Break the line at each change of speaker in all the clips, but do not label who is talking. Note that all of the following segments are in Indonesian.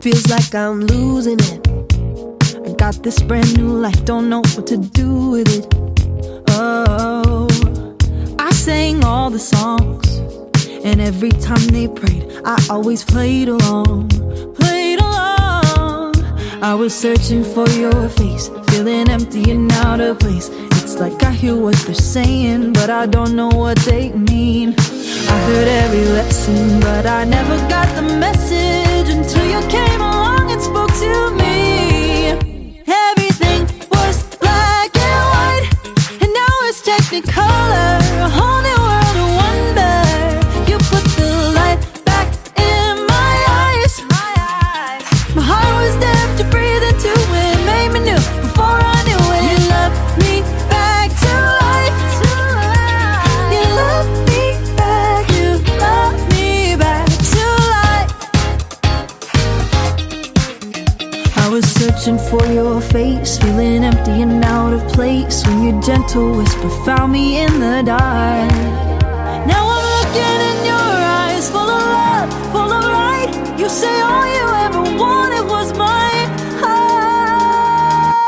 Feels like I'm losing it. I got this brand new life, don't know what to do with it. Oh, I sang all the songs, and every time they prayed, I always played along, played along. I was searching for your face, feeling empty and out of place. It's like I hear what they're saying, but I don't know what they mean. I heard every lesson, but I never got the message until you came along and spoke to me. Everything was black and white, and now it's technicolor, a whole new world of wonder. You put the light back in my eyes. My heart was deaf to breathe into it, made me new before I knew it. You love me back to life. You love me back, you love me back to life. I was searching for your face, feeling empty and out of place, when your gentle whisper found me in the dark. Now I'm looking in your eyes, full of love, full of light. You say all you ever wanted was my heart.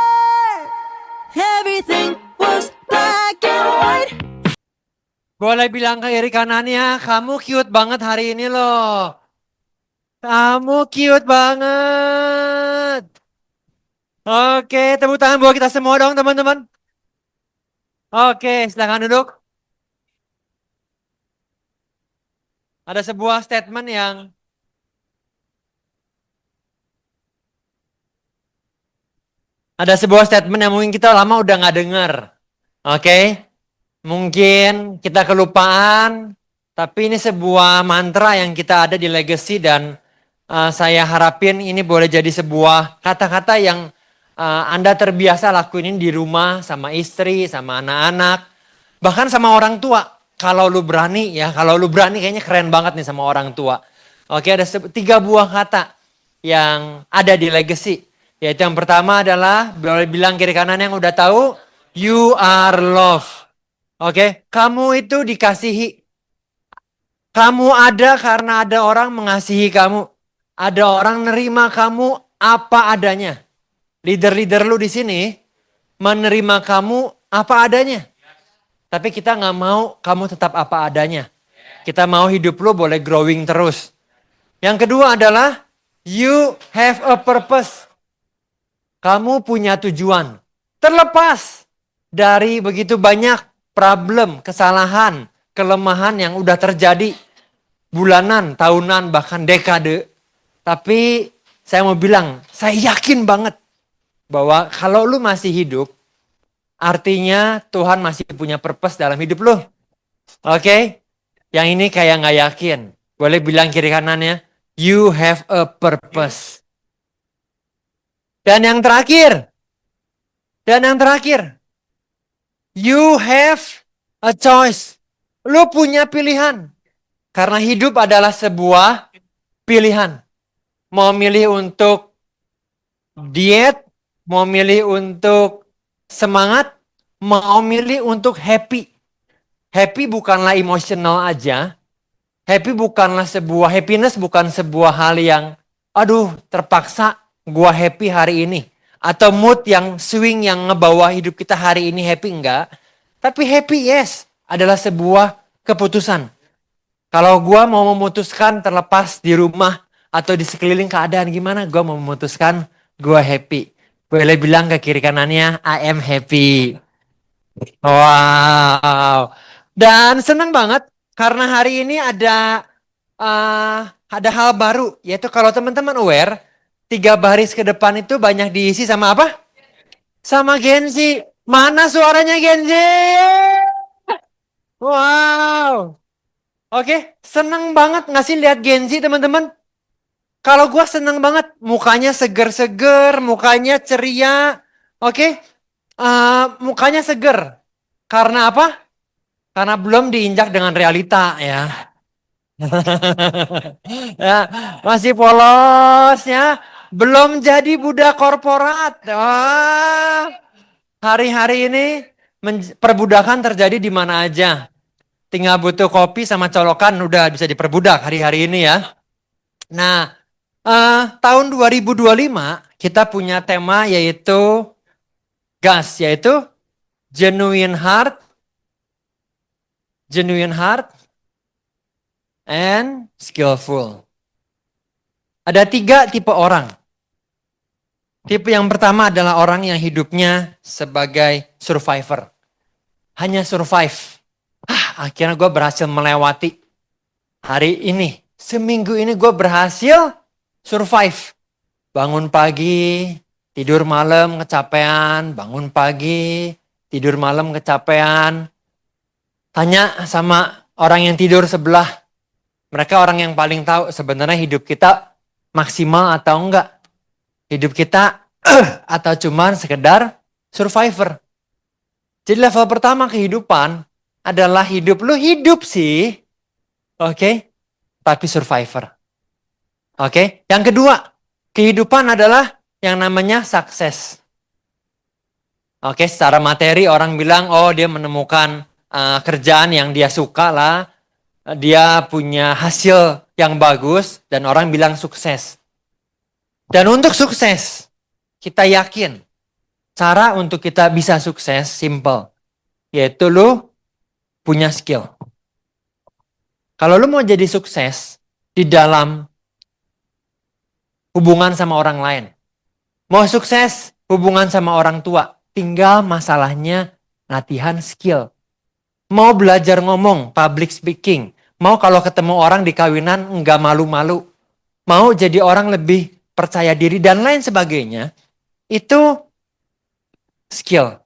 Everything was black and white.
Boleh bilang ke kiri kanannya, kamu cute banget hari ini loh. Kamu cute banget. Oke, tepuk tangan buat kita semua dong teman-teman. Oke, silakan duduk. Ada sebuah statement yang mungkin kita lama udah nggak dengar. Oke, mungkin kita kelupaan, tapi ini sebuah mantra yang kita ada di Legacy dan saya harapin ini boleh jadi sebuah kata-kata yang Anda terbiasa lakuin ini di rumah sama istri, sama anak-anak, bahkan sama orang tua. Kalau lu berani kayaknya keren banget nih sama orang tua. Oke, ada 3 buah kata yang ada di Legacy. Yaitu yang pertama adalah, boleh bilang kiri kanan yang udah tahu, you are loved. Oke, kamu itu dikasihi. Kamu ada karena ada orang mengasihi kamu. Ada orang nerima kamu apa adanya. Leader-leader lu di sini menerima kamu apa adanya. Tapi kita nggak mau kamu tetap apa adanya. Kita mau hidup lu boleh growing terus. Yang kedua adalah you have a purpose. Kamu punya tujuan. Terlepas dari begitu banyak problem, kesalahan, kelemahan yang udah terjadi bulanan, tahunan, bahkan dekade. Tapi saya mau bilang, saya yakin banget bahwa kalau lu masih hidup, artinya Tuhan masih punya purpose dalam hidup lu. Oke? Yang ini kayak nggak yakin. Boleh bilang kiri kanannya, you have a purpose. Dan yang terakhir, you have a choice. Lu punya pilihan. Karena hidup adalah sebuah pilihan. Mau milih untuk diet, mau milih untuk semangat, mau milih untuk happy. Happy bukanlah emosional aja. Happiness bukan sebuah hal yang, aduh terpaksa gua happy hari ini. Atau mood yang swing yang ngebawa hidup kita hari ini happy, enggak. Tapi happy yes adalah sebuah keputusan. Kalau gua mau memutuskan terlepas di rumah atau di sekeliling keadaan gimana, gua mau memutuskan gua happy. Boleh bilang ke kiri kanannya, I am happy. Wow. Dan senang banget karena hari ini ada hal baru. Yaitu kalau teman-teman aware, 3 baris ke depan itu banyak diisi sama apa? Sama Gen Z. Mana suaranya Gen Z? Wow. Oke, senang banget nggak sih lihat Gen Z teman-teman? Kalau gue senang banget, mukanya seger-seger, mukanya ceria. Oke, mukanya seger. Karena apa? Karena belum diinjak dengan realita ya. Ya, masih polos ya. Belum jadi budak korporat. Wah, hari-hari ini perbudakan terjadi di mana aja. Tinggal butuh kopi sama colokan udah bisa diperbudak hari-hari ini ya. Nah, Tahun 2025 kita punya tema yaitu GAS, yaitu genuine heart, and skillful. Ada 3 tipe orang. Tipe yang pertama adalah orang yang hidupnya sebagai survivor. Hanya survive. Akhirnya gue berhasil melewati hari ini. Seminggu ini gue berhasil survive. Bangun pagi, tidur malam kecapean. Bangun pagi, tidur malam kecapean. Tanya sama orang yang tidur sebelah. Mereka orang yang paling tahu sebenarnya hidup kita maksimal atau enggak. Hidup kita atau cuman sekedar survivor. Jadi level pertama kehidupan adalah hidup lu hidup sih. Oke. Tapi survivor. Oke. Yang kedua, kehidupan adalah yang namanya sukses. Oke, secara materi orang bilang, oh dia menemukan kerjaan yang dia suka lah. Dia punya hasil yang bagus dan orang bilang sukses. Dan untuk sukses, kita yakin cara untuk kita bisa sukses simple. Yaitu lu punya skill. Kalau lu mau jadi sukses di dalam hubungan sama orang lain. Mau sukses hubungan sama orang tua. Tinggal masalahnya latihan skill. Mau belajar ngomong, public speaking. Mau kalau ketemu orang di kawinan nggak malu-malu. Mau jadi orang lebih percaya diri dan lain sebagainya. Itu skill.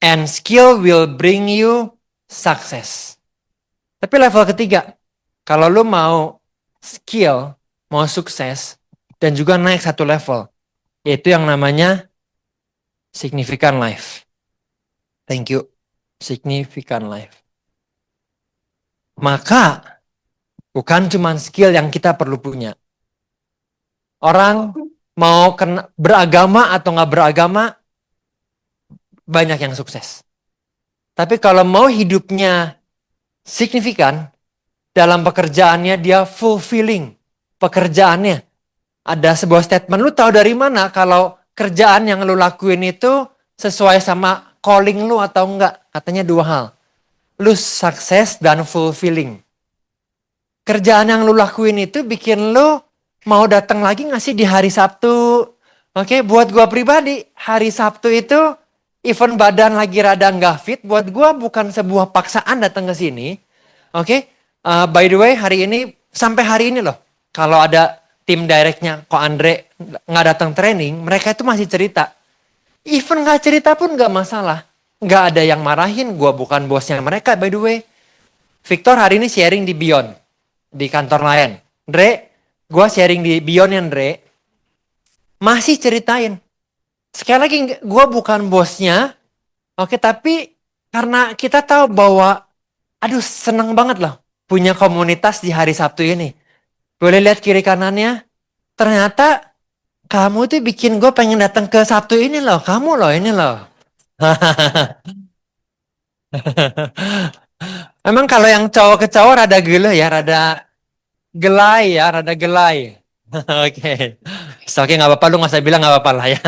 And skill will bring you success. Tapi level ketiga, kalau lu mau skill, mau sukses, dan juga naik satu level. Yaitu yang namanya significant life. Thank you. Significant life. Maka bukan cuma skill yang kita perlu punya. Orang mau beragama atau nggak beragama, banyak yang sukses. Tapi kalau mau hidupnya signifikan, dalam pekerjaannya dia fulfilling. Pekerjaannya. Ada sebuah statement, lu tahu dari mana kalau kerjaan yang lu lakuin itu sesuai sama calling lu atau enggak? Katanya 2 hal. Lu sukses dan fulfilling. Kerjaan yang lu lakuin itu bikin lu mau datang lagi nggak sih di hari Sabtu? Oke, buat gua pribadi, hari Sabtu itu even badan lagi rada nggak fit, buat gua bukan sebuah paksaan datang ke sini. Oke, by the way hari ini, sampai hari ini loh, kalau ada tim directnya Ko Andre nggak datang training, mereka itu masih cerita. Even nggak cerita pun nggak masalah. Nggak ada yang marahin, gue bukan bosnya mereka by the way. Victor hari ini sharing di Beyond, di kantor lain. Dre, gue sharing di Beyond ya Dre. Masih ceritain. Sekali lagi gue bukan bosnya. Oke, tapi karena kita tahu bahwa, aduh seneng banget loh punya komunitas di hari Sabtu ini. Boleh lihat kiri kanannya. Ternyata kamu tuh bikin gue pengen datang ke Sabtu ini loh. Kamu loh ini loh. Emang kalau yang cowok ke cowok rada gelo ya, rada gelai ya, rada gelai. Oke. Oke, nggak apa-apa, lu nggak usah bilang nggak apa-apa lah ya.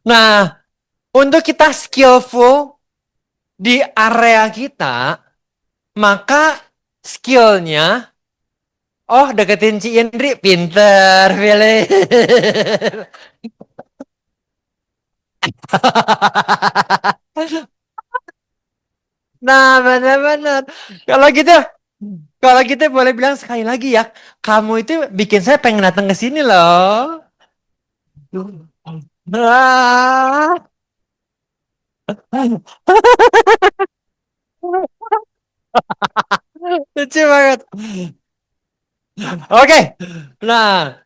Nah, untuk kita skillful di area kita, maka skillnya, oh deketin Ci Indri, pinter, pilih. Nah, benar-benar. Kalau kita boleh bilang sekali lagi ya, kamu itu bikin saya pengen datang ke sini loh. Ah. Lucu banget. Oke. Nah,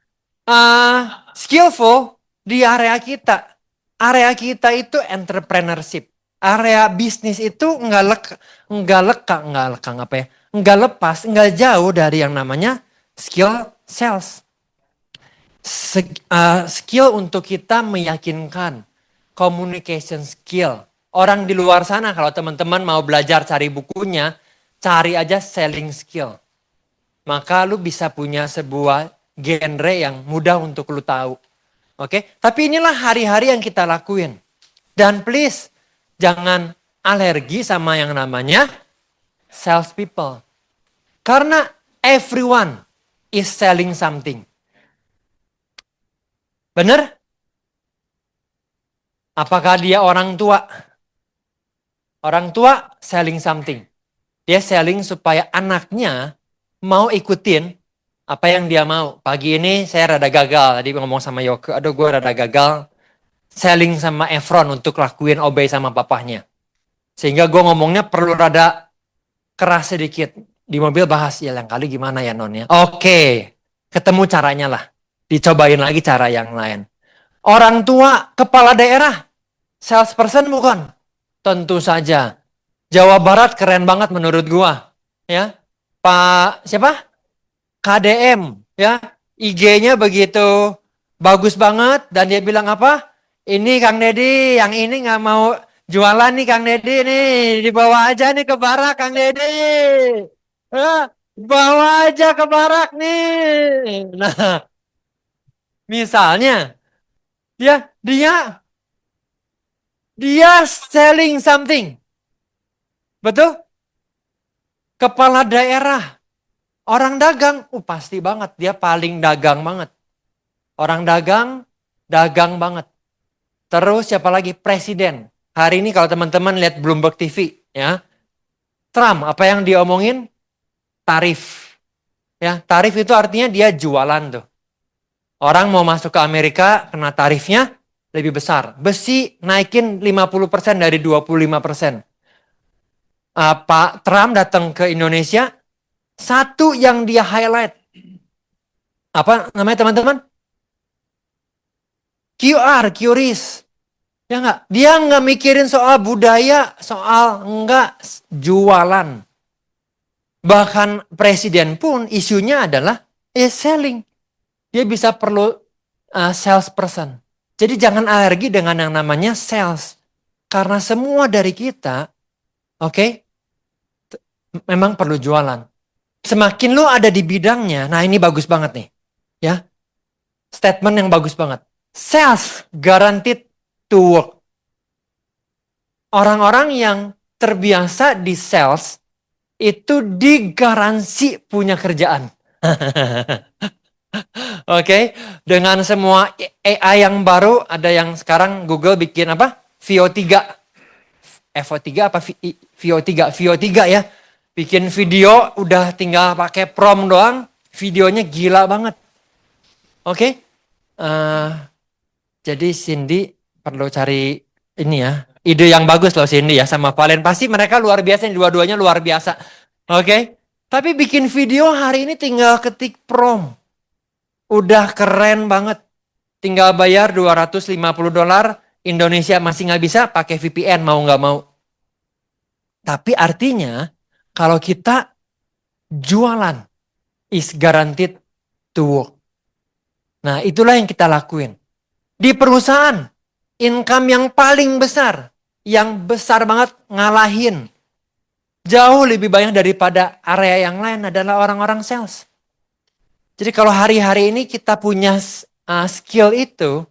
skillful di area kita. Area kita itu entrepreneurship. Area bisnis itu nggak lepas, nggak jauh dari yang namanya skill sales. Skill untuk kita meyakinkan, communication skill, orang di luar sana, kalau teman-teman mau belajar cari bukunya, cari aja selling skill. Maka lu bisa punya sebuah genre yang mudah untuk lu tahu. Oke, tapi inilah hari-hari yang kita lakuin. Dan please, jangan alergi sama yang namanya sales people. Karena everyone is selling something. Bener? Apakah dia orang tua? Orang tua selling something. Dia selling supaya anaknya mau ikutin apa yang dia mau. Pagi ini saya rada gagal. Tadi ngomong sama Yoke, aduh gue rada gagal. Selling sama Efron untuk lakuin obey sama papahnya. Sehingga gue ngomongnya perlu rada keras sedikit. Di mobil bahas, ya lain kali gimana ya non ya. Oke, ketemu caranya lah. Dicobain lagi cara yang lain. Orang tua, kepala daerah, salesperson bukan? Tentu saja. Jawa Barat keren banget menurut gua. Ya, Pak siapa? KDM. Ya, IG-nya begitu bagus banget. Dan dia bilang apa? Ini Kang Deddy, yang ini nggak mau jualan nih Kang Deddy nih. Dibawa aja nih ke barak Kang Deddy. Bawa aja ke barak nih. Nah, misalnya dia selling something. Betul? Kepala daerah, orang dagang, pasti banget dia paling dagang banget. Orang dagang, dagang banget. Terus siapa lagi? Presiden. Hari ini kalau teman-teman lihat Bloomberg TV, ya. Trump, apa yang dia omongin? Tarif. Ya, tarif itu artinya dia jualan tuh. Orang mau masuk ke Amerika, kena tarifnya lebih besar. Besi naikin 50% dari 25%. Pak Trump datang ke Indonesia, satu yang dia highlight. Apa namanya teman-teman? QRIS. Ya enggak? Dia enggak mikirin soal budaya, soal enggak jualan. Bahkan presiden pun isunya adalah selling. Dia bisa perlu salesperson. Jadi jangan alergi dengan yang namanya sales. Karena semua dari kita, oke, memang perlu jualan. Semakin lu ada di bidangnya, nah ini bagus banget nih. Ya, statement yang bagus banget. Sales guaranteed to work. Orang-orang yang terbiasa di sales itu digaransi punya kerjaan. Oke, dengan semua AI yang baru, ada yang sekarang Google bikin apa? VO3. FO3 apa VO3? VO3 ya. Bikin video udah tinggal pakai prompt doang, videonya gila banget. Oke? Jadi Cindy perlu cari ini ya, ide yang bagus loh Cindy ya sama Valen. Pasti mereka luar biasa, dua-duanya luar biasa. Oke? Tapi bikin video hari ini tinggal ketik prompt. Udah keren banget. Tinggal bayar $250, Indonesia masih nggak bisa pakai VPN mau nggak mau. Tapi artinya kalau kita jualan is guaranteed to work. Nah itulah yang kita lakuin. Di perusahaan, income yang paling besar, yang besar banget ngalahin. Jauh lebih banyak daripada area yang lain adalah orang-orang sales. Jadi kalau hari-hari ini kita punya skill itu,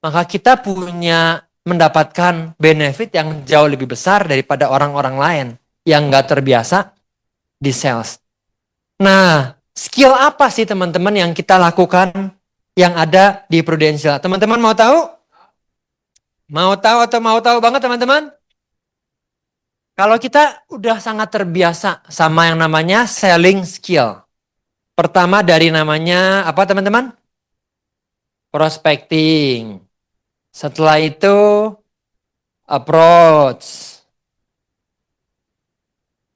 maka kita punya mendapatkan benefit yang jauh lebih besar daripada orang-orang lain yang nggak terbiasa di sales. Nah, skill apa sih teman-teman yang kita lakukan yang ada di Prudential? Teman-teman mau tahu? Mau tahu atau mau tahu banget teman-teman? Kalau kita udah sangat terbiasa sama yang namanya selling skill. Pertama dari namanya apa teman-teman? Prospecting. Setelah itu approach.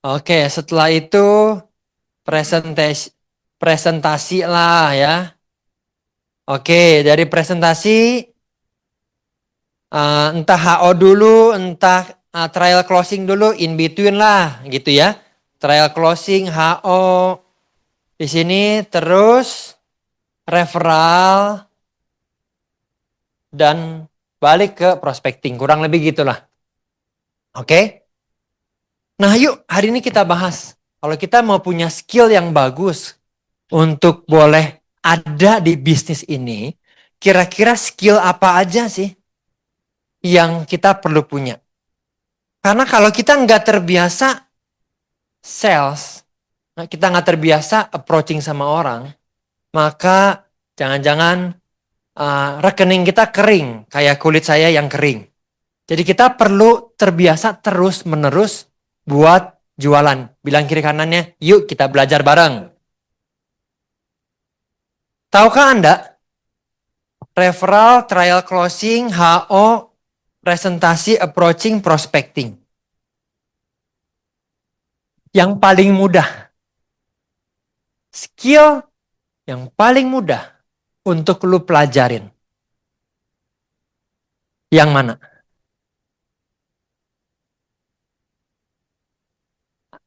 Oke, setelah itu presentasi lah ya. Oke, dari presentasi entah HO dulu, entah trial closing dulu, in between lah gitu ya. Trial closing, HO di sini, terus referral dan balik ke prospecting, kurang lebih gitulah. Oke? Nah yuk hari ini kita bahas. Kalau kita mau punya skill yang bagus untuk boleh ada di bisnis ini, kira-kira skill apa aja sih yang kita perlu punya? Karena kalau kita nggak terbiasa sales, kita nggak terbiasa approaching sama orang, maka jangan-jangan rekening kita kering, kayak kulit saya yang kering. Jadi kita perlu terbiasa terus-menerus buat jualan. Bilang kiri kanannya, yuk kita belajar bareng. Tahukah Anda, referral, trial closing, HO, presentasi, approaching, prospecting. Yang paling mudah. Skill yang paling mudah untuk lu pelajarin. Yang mana?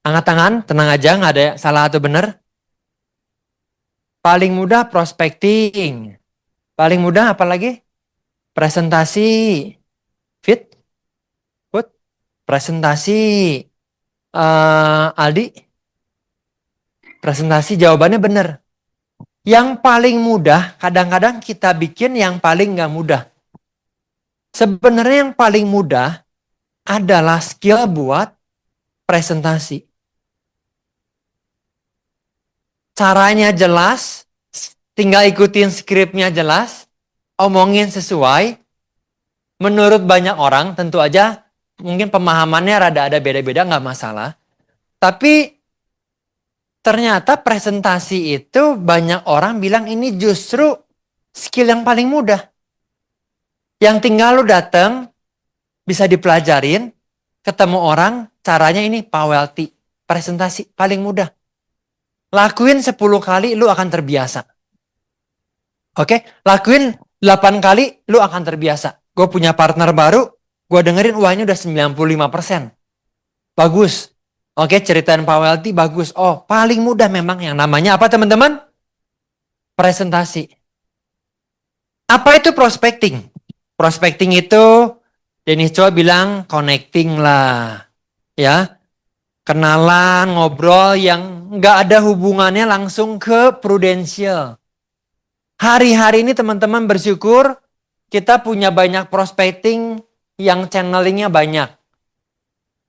Angkat tangan, tenang aja, nggak ada salah atau benar. Paling mudah prospecting. Paling mudah apa lagi? Presentasi. Fit? Put? Presentasi. Aldi? Presentasi jawabannya benar. Yang paling mudah, kadang-kadang kita bikin yang paling nggak mudah. Sebenarnya yang paling mudah adalah skill buat presentasi. Caranya jelas, tinggal ikutin skripnya jelas, omongin sesuai. Menurut banyak orang, tentu aja mungkin pemahamannya rada ada beda-beda, nggak masalah. Tapi ternyata presentasi itu banyak orang bilang ini justru skill yang paling mudah. Yang tinggal lu dateng, bisa dipelajarin, ketemu orang, caranya ini PowerPoint, presentasi paling mudah. Lakuin 10 kali, lu akan terbiasa. Oke, lakuin 8 kali, lu akan terbiasa. Gue punya partner baru, gue dengerin, wah ini udah 95%. Bagus. Oke, ceritain PowerPoint bagus. Oh, paling mudah memang yang namanya apa teman-teman? Presentasi. Apa itu prospecting? Prospecting itu, Dennis Cho bilang connecting lah. Ya, kenalan, ngobrol yang nggak ada hubungannya langsung ke prudensial. Hari-hari ini teman-teman bersyukur kita punya banyak prospecting yang channelingnya banyak.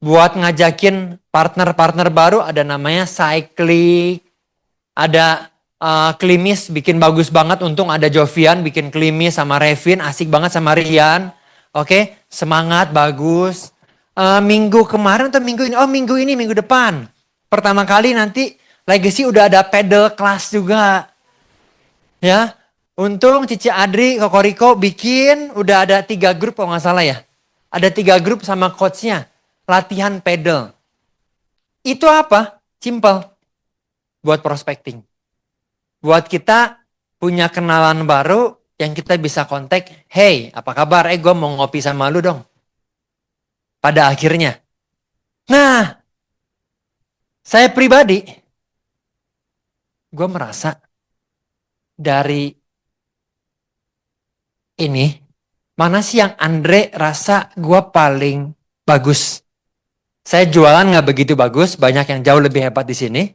Buat ngajakin partner-partner baru ada namanya Cyclic, ada Klimis bikin bagus banget, untung ada Jovian bikin Klimis sama Revin, asik banget sama Rian. Oke, semangat, bagus. Minggu kemarin atau minggu ini? Oh minggu ini, minggu depan. Pertama kali nanti Legacy udah ada pedal class juga. Ya, untung Cici Adri, Koko Riko bikin udah ada 3 grup kalau nggak salah ya. Ada 3 grup sama coachnya. Latihan pedal. Itu apa? Simple. Buat prospecting. Buat kita punya kenalan baru yang kita bisa kontak. Hey, apa kabar? Gue mau ngopi sama lu dong. Pada akhirnya. Nah, saya pribadi, gue merasa dari ini, mana sih yang Andre rasa gue paling bagus? Saya jualan nggak begitu bagus, banyak yang jauh lebih hebat di sini.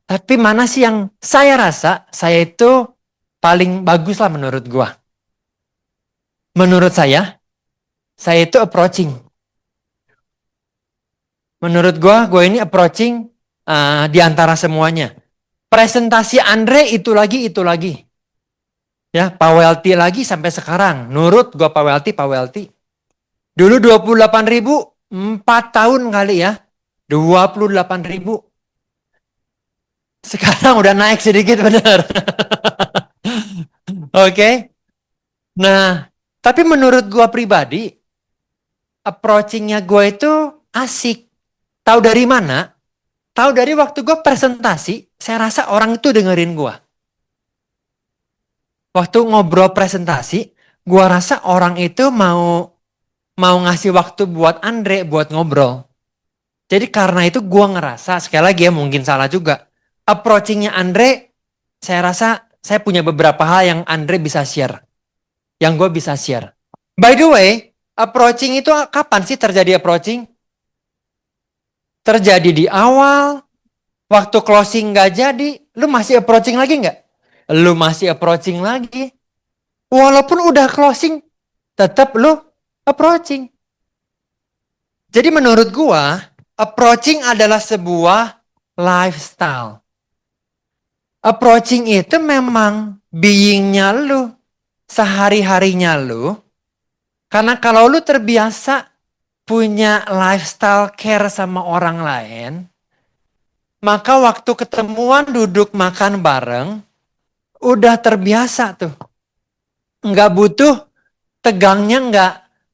Tapi mana sih yang saya rasa saya itu paling bagus lah menurut gue? Menurut saya itu approaching. Menurut gue ini approaching di antara semuanya. Presentasi Andre itu lagi. Ya, PowerPoint lagi sampai sekarang. Nurut gue PowerPoint. Dulu 28.000, 4 tahun kali ya. 28.000. Sekarang udah naik sedikit bener. Oke. Nah, tapi menurut gue pribadi, approachingnya gue itu asik. Tahu dari mana? Tahu dari waktu gue presentasi, saya rasa orang itu dengerin gue. Waktu ngobrol presentasi, gue rasa orang itu mau ngasih waktu buat Andre buat ngobrol. Jadi karena itu gue ngerasa, sekali lagi ya mungkin salah juga. Approachingnya Andre, saya rasa saya punya beberapa hal yang Andre bisa share. Yang gue bisa share. By the way, approaching itu kapan sih terjadi approaching? terjadi di awal, waktu closing nggak jadi, lu masih approaching lagi nggak? Lu masih approaching lagi. Walaupun udah closing, tetap lu approaching. Jadi menurut gua, approaching adalah sebuah lifestyle. Approaching itu memang being-nya lu, sehari-harinya lu. Karena kalau lu terbiasa punya lifestyle care sama orang lain, maka waktu ketemuan duduk makan bareng, udah terbiasa tuh. Nggak butuh tegangnya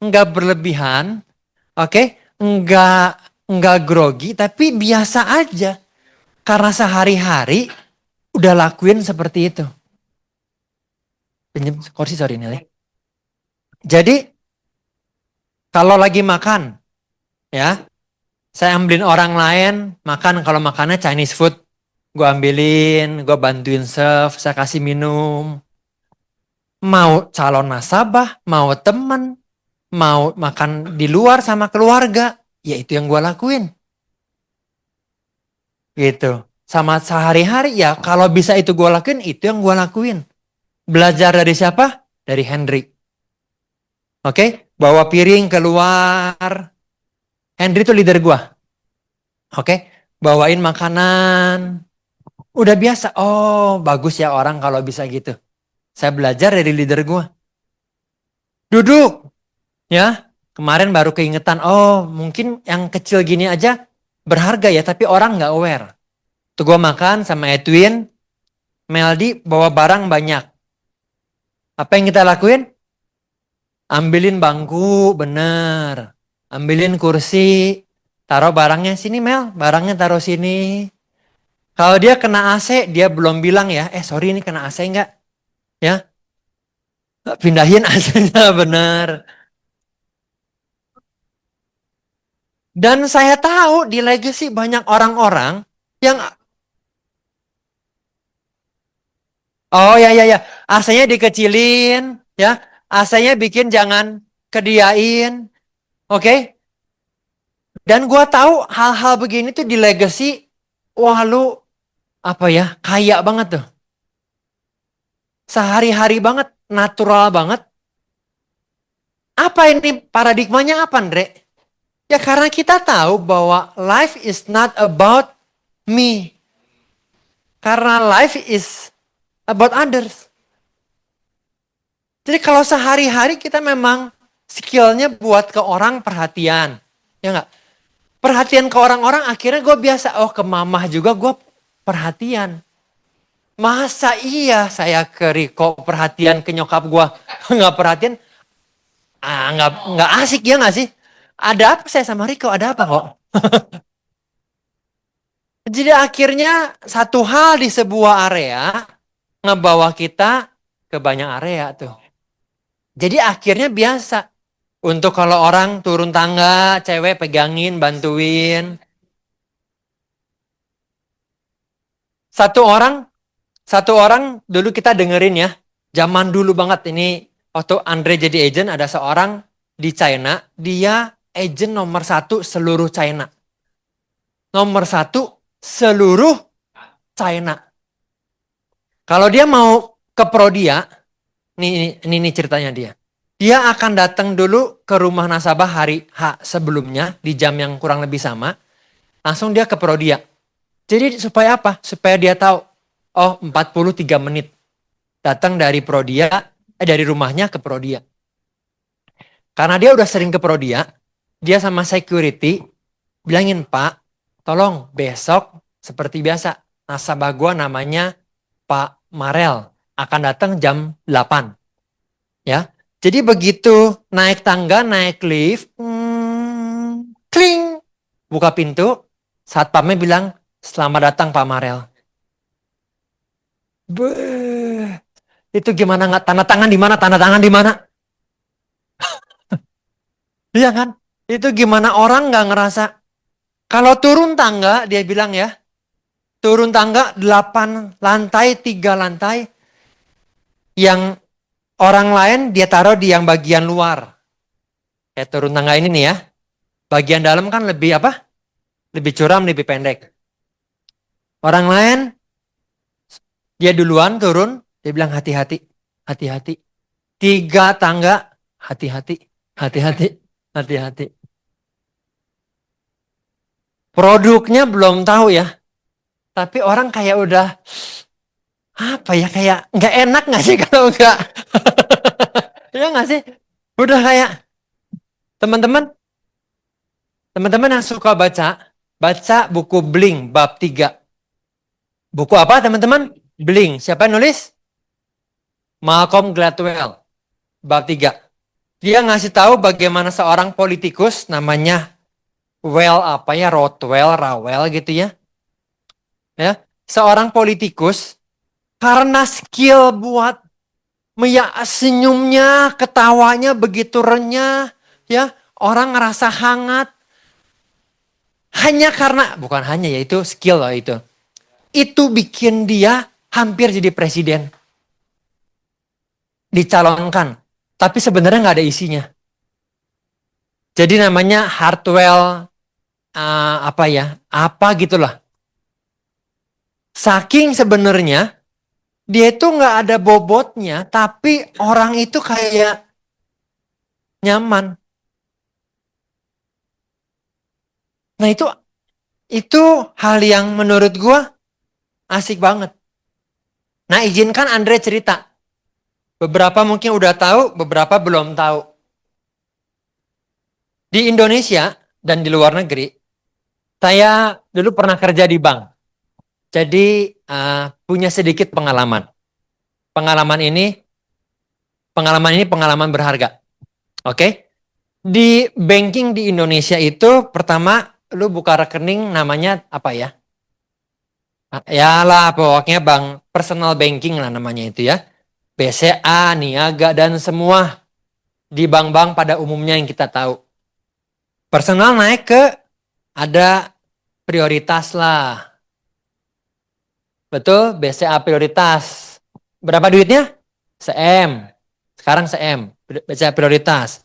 nggak berlebihan, oke? Nggak grogi, tapi biasa aja. Karena sehari-hari udah lakuin seperti itu. Pinjem kursi sorry Nilai. Jadi kalau lagi makan, ya, saya ambilin orang lain makan. Kalau makannya Chinese food, gue ambilin, gue bantuin serve, saya kasih minum. Mau calon nasabah, mau temen, mau makan di luar sama keluarga, ya itu yang gue lakuin. Gitu. Sama sehari-hari ya kalau bisa itu gue lakuin, itu yang gue lakuin. Belajar dari siapa? Dari Henry. Oke, bawa piring keluar. Henry itu leader gue. Oke, bawain makanan. Udah biasa. Oh, bagus ya orang kalau bisa gitu. Saya belajar dari leader gue. Duduk. Ya, kemarin baru keingetan. Oh, mungkin yang kecil gini aja berharga ya, tapi orang nggak aware. Tuh gue makan sama Edwin, Meldi bawa barang banyak. Apa yang kita lakuin? Ambilin bangku, bener. Ambilin kursi, taruh barangnya sini Mel, barangnya taruh sini. Kalau dia kena AC, dia belum bilang ya, sorry ini kena AC enggak? Ya, pindahin AC-nya bener. Dan saya tahu di Legacy banyak orang-orang yang, oh ya ya ya, AC-nya dikecilin, ya, AC-nya bikin jangan kediain, oke? Dan gua tahu hal-hal begini tuh di Legacy, wah lu apa ya, kaya banget tuh. Sehari-hari banget, natural banget. Apa ini paradigmanya apa, Andre? Ya karena kita tahu bahwa life is not about me. Karena life is about others. Jadi kalau sehari-hari kita memang skillnya buat ke orang perhatian. Ya nggak? Perhatian ke orang-orang akhirnya gue biasa. Oh ke mamah juga gue perhatian. Masa iya saya ke Riko perhatian ke nyokap gue nggak perhatian? Nggak asik ya nggak sih? Ada apa saya sama Riko? Ada apa kok? Jadi akhirnya satu hal di sebuah area ngebawa kita ke banyak area tuh. Jadi akhirnya biasa. Untuk kalau orang turun tangga, cewek pegangin, bantuin. Satu orang, satu orang dulu kita dengerin ya. Zaman dulu banget ini waktu Andre jadi agent ada seorang di China. Dia agent nomor satu seluruh China. Nomor satu seluruh China. Kalau dia mau ke Prodia, ini ceritanya dia. Dia akan datang dulu ke rumah nasabah hari H sebelumnya di jam yang kurang lebih sama. Langsung dia ke Prodia. Jadi supaya apa? Supaya dia tahu, oh 43 menit. Datang dari Prodia, dari rumahnya ke Prodia. Karena dia udah sering ke Prodia, dia sama security bilangin, Pak, tolong besok seperti biasa. Nasabah gua namanya Pak Marel. Akan datang jam 8. Ya, jadi begitu naik tangga, naik lift, kling, buka pintu, satpamnya bilang, selamat datang Pak Marel. Beuh, itu gimana nggak tanda tangan di mana? Tanda tangan di mana? Iya kan? Itu gimana orang nggak ngerasa? Kalau turun tangga, dia bilang ya, turun tangga 8 lantai, 3 lantai, yang orang lain dia taruh di yang bagian luar. Kayak turun tangga ini nih ya. Bagian dalam kan lebih apa? lebih curam, lebih pendek. Orang lain, dia duluan turun, dia bilang hati-hati, hati-hati. 3 tangga, hati-hati, hati-hati, hati-hati. Produknya belum tahu ya, tapi orang kayak udah, apa ya, kayak nggak enak nggak sih kalau nggak? Ya nggak sih? Udah kayak, teman-teman, teman-teman yang suka baca, baca buku Blink bab 3. Buku apa teman-teman? Blink. Siapa yang nulis? Malcolm Gladwell. Bab 3. Dia ngasih tahu bagaimana seorang politikus namanya apa ya, Rawel gitu ya. Ya, seorang politikus karena skill buat senyumnya, ketawanya begitu renyah, ya, orang ngerasa hangat. Hanya karena, bukan hanya ya, itu skill loh itu. Itu bikin dia hampir jadi presiden. Dicalonkan. Tapi sebenarnya nggak ada isinya. Jadi namanya Hartwell, apa gitulah. Saking sebenarnya dia itu nggak ada bobotnya, tapi orang itu kayak nyaman. Nah itu hal yang menurut gua asik banget. Nah izinkan Andre cerita. Beberapa mungkin udah tahu, beberapa belum tahu. Di Indonesia dan di luar negeri, saya dulu pernah kerja di bank. Jadi punya sedikit pengalaman. Pengalaman ini pengalaman berharga. Oke? Di banking di Indonesia itu pertama lu buka rekening namanya apa ya? Ya lah pokoknya bank personal banking lah namanya itu ya. BCA, Niaga dan semua di bank-bank pada umumnya yang kita tahu. Personal naik ke ada prioritas lah. Betul, BCA prioritas. Berapa duitnya? CM. Sekarang CM, BCA prioritas.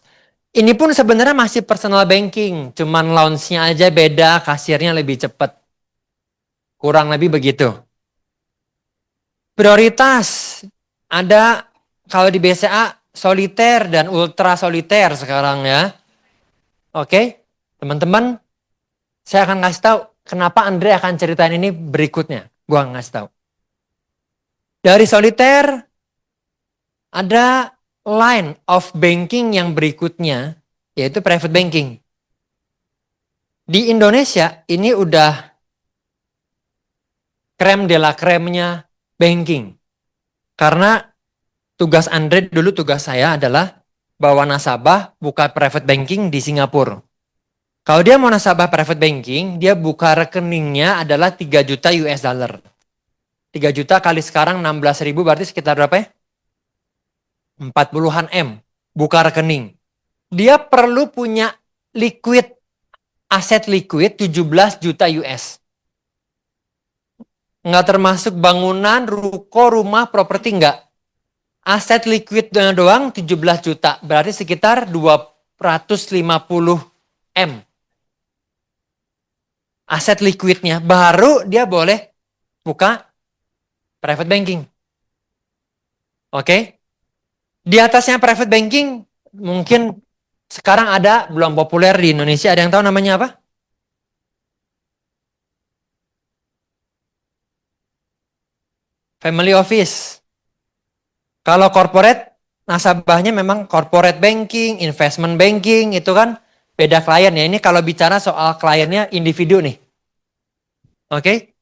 Ini pun sebenarnya masih personal banking, cuman launch-nya aja beda, kasirnya lebih cepat. Kurang lebih begitu. Prioritas ada kalau di BCA soliter dan ultra soliter sekarang ya. Oke, teman-teman, saya akan kasih tahu kenapa Andre akan ceritain ini berikutnya. Gua ngasih tahu. Dari soliter ada line of banking yang berikutnya, yaitu private banking. Di Indonesia ini udah krem de la kremnya banking. Karena tugas Andre dulu, tugas saya adalah bawa nasabah buka private banking di Singapura. Kalau dia mau nasabah private banking, dia buka rekeningnya adalah 3 juta US dollar. 3 juta kali sekarang 16.000 berarti sekitar berapa ya? 40-an M. Buka rekening. Dia perlu punya aset liquid 17 juta US. Nggak termasuk bangunan, ruko, rumah, properti nggak. Aset liquidnya doang 17 juta. Berarti sekitar 250 M. Aset liquidnya. Baru dia boleh buka private banking. Oke. Di atasnya private banking mungkin sekarang ada, belum populer di Indonesia. Ada yang tahu namanya apa? Family office. Kalau corporate, nasabahnya memang corporate banking, investment banking, itu kan beda klien ya. Ini kalau bicara soal kliennya individu nih. Oke.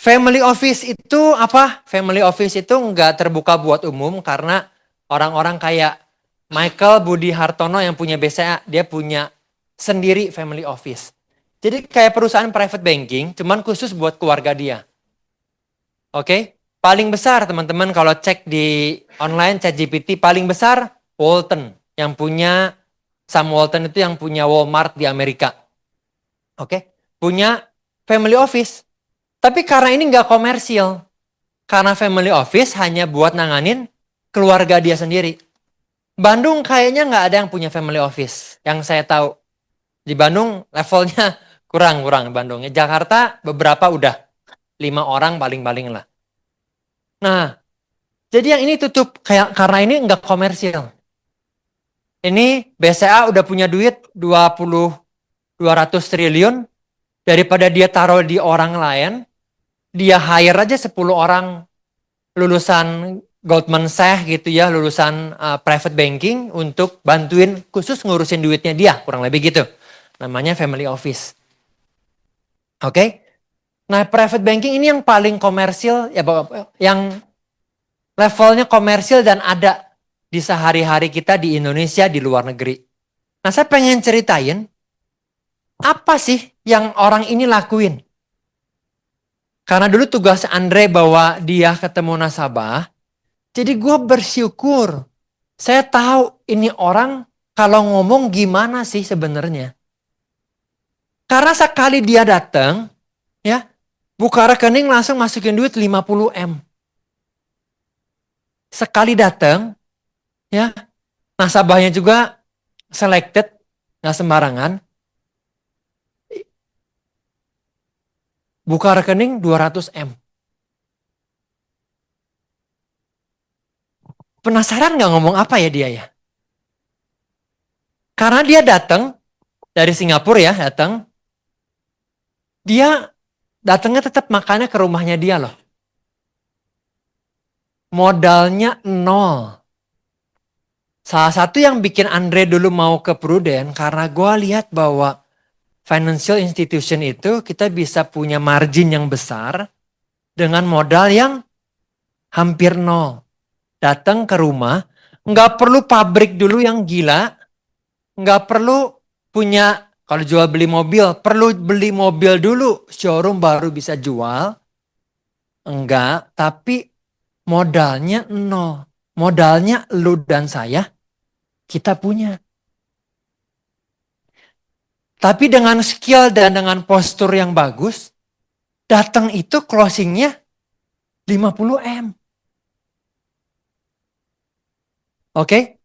Family office itu apa? Family office itu nggak terbuka buat umum karena orang-orang kayak Michael Budi Hartono yang punya BCA, dia punya sendiri family office. Jadi kayak perusahaan private banking, cuman khusus buat keluarga dia. Oke? Paling besar teman-teman kalau cek di online ChatGPT, paling besar Walton yang punya, Sam Walton itu yang punya Walmart di Amerika. Oke? Punya family office. Tapi karena ini nggak komersil, karena family office hanya buat nanganin keluarga dia sendiri. Bandung kayaknya nggak ada yang punya family office. Yang saya tahu di Bandung levelnya Kurang Bandung. Jakarta beberapa udah 5 orang paling-paling lah. Nah, jadi yang ini tutup kayak karena ini nggak komersil. Ini BCA udah punya duit 200 triliun, daripada dia taruh di orang lain, dia hire aja 10 orang lulusan Goldman Sachs gitu ya, lulusan private banking untuk bantuin khusus ngurusin duitnya dia, kurang lebih gitu. Namanya family office. Oke? Nah, private banking ini yang paling komersil, ya, yang levelnya komersil dan ada di sehari-hari kita di Indonesia, di luar negeri. Nah, saya pengen ceritain, apa sih yang orang ini lakuin? Karena dulu tugas Andre bawa dia ketemu nasabah, jadi gue bersyukur. Saya tahu ini orang kalau ngomong gimana sih sebenarnya. Karena sekali dia datang, ya, buka rekening langsung masukin duit 50 M. Sekali datang, ya, nasabahnya juga selected, nggak sembarangan. Buka rekening 200 M. Penasaran nggak ngomong apa ya dia ya? Karena dia datang dari Singapura ya, datang. Dia datangnya tetap makannya ke rumahnya dia loh. Modalnya nol. Salah satu yang bikin Andre dulu mau ke Prudent karena gue lihat bahwa financial institution itu kita bisa punya margin yang besar dengan modal yang hampir nol. Datang ke rumah, nggak perlu pabrik dulu yang gila, nggak perlu punya, kalau jual beli mobil, perlu beli mobil dulu, showroom baru bisa jual. Enggak, tapi modalnya nol. Modalnya lu dan saya, kita punya. Tapi dengan skill dan dengan postur yang bagus, datang itu closingnya 50 M. Oke?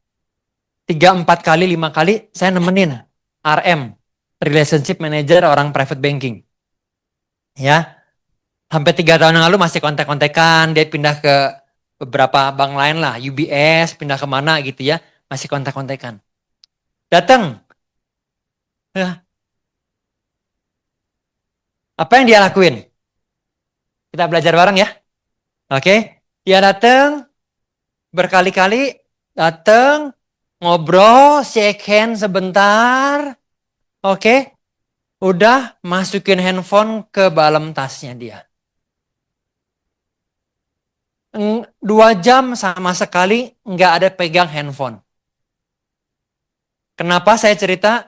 3, 4 kali, 5 kali saya nemenin RM, Relationship Manager orang private banking. Ya, sampai 3 tahun yang lalu masih kontak-kontakan, dia pindah ke beberapa bank lain lah, UBS, pindah kemana gitu ya, masih kontak-kontakan. Datang. Ya. Apa yang dia lakuin? Kita belajar bareng ya. Oke, dia datang berkali-kali, datang ngobrol, shake hand sebentar. Oke, udah masukin handphone ke dalam tasnya dia. 2 jam sama sekali nggak ada pegang handphone. Kenapa saya cerita?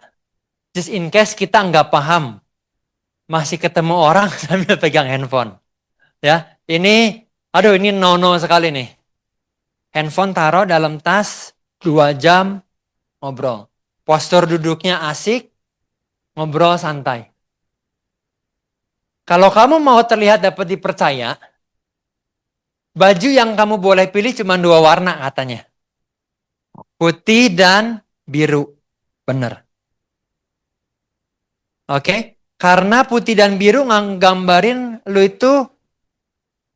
Just in case kita nggak paham, masih ketemu orang sambil pegang handphone. Ya, ini, aduh ini no-no sekali nih. Handphone taruh dalam tas, 2 jam ngobrol. Postur duduknya asik, ngobrol santai. Kalau kamu mau terlihat dapat dipercaya, baju yang kamu boleh pilih cuma 2 warna katanya. Putih dan biru. Bener. Oke? Karena putih dan biru nggambarin lu itu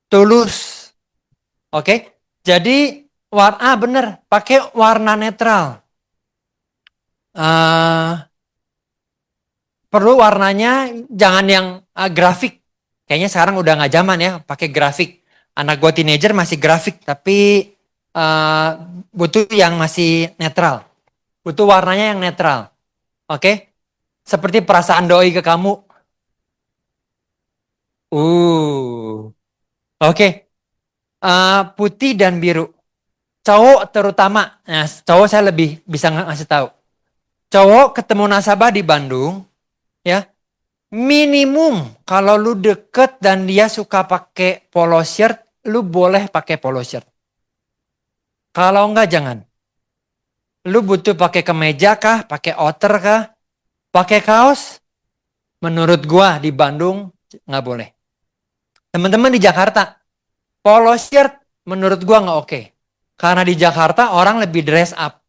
tulus. Oke? Jadi warna bener, pakai warna netral. Perlu warnanya jangan yang grafik. Kayaknya sekarang udah nggak zaman ya pakai grafik. Anak gue teenager masih grafik, tapi butuh yang masih netral. Butuh warnanya yang netral. Oke? Seperti perasaan doi ke kamu. Oke. Putih dan biru. Cowok terutama. Nah, cowok saya lebih bisa ngasih tahu. Cowok ketemu nasabah di Bandung, ya. Minimum kalau lu deket dan dia suka pakai polo shirt, lu boleh pakai polo shirt. Kalau enggak jangan. Lu butuh pakai kemeja kah, pakai outer kah, pakai kaos? Menurut gua di Bandung nggak boleh. Teman-teman di Jakarta, polo shirt menurut gua nggak oke. Karena di Jakarta orang lebih dress up.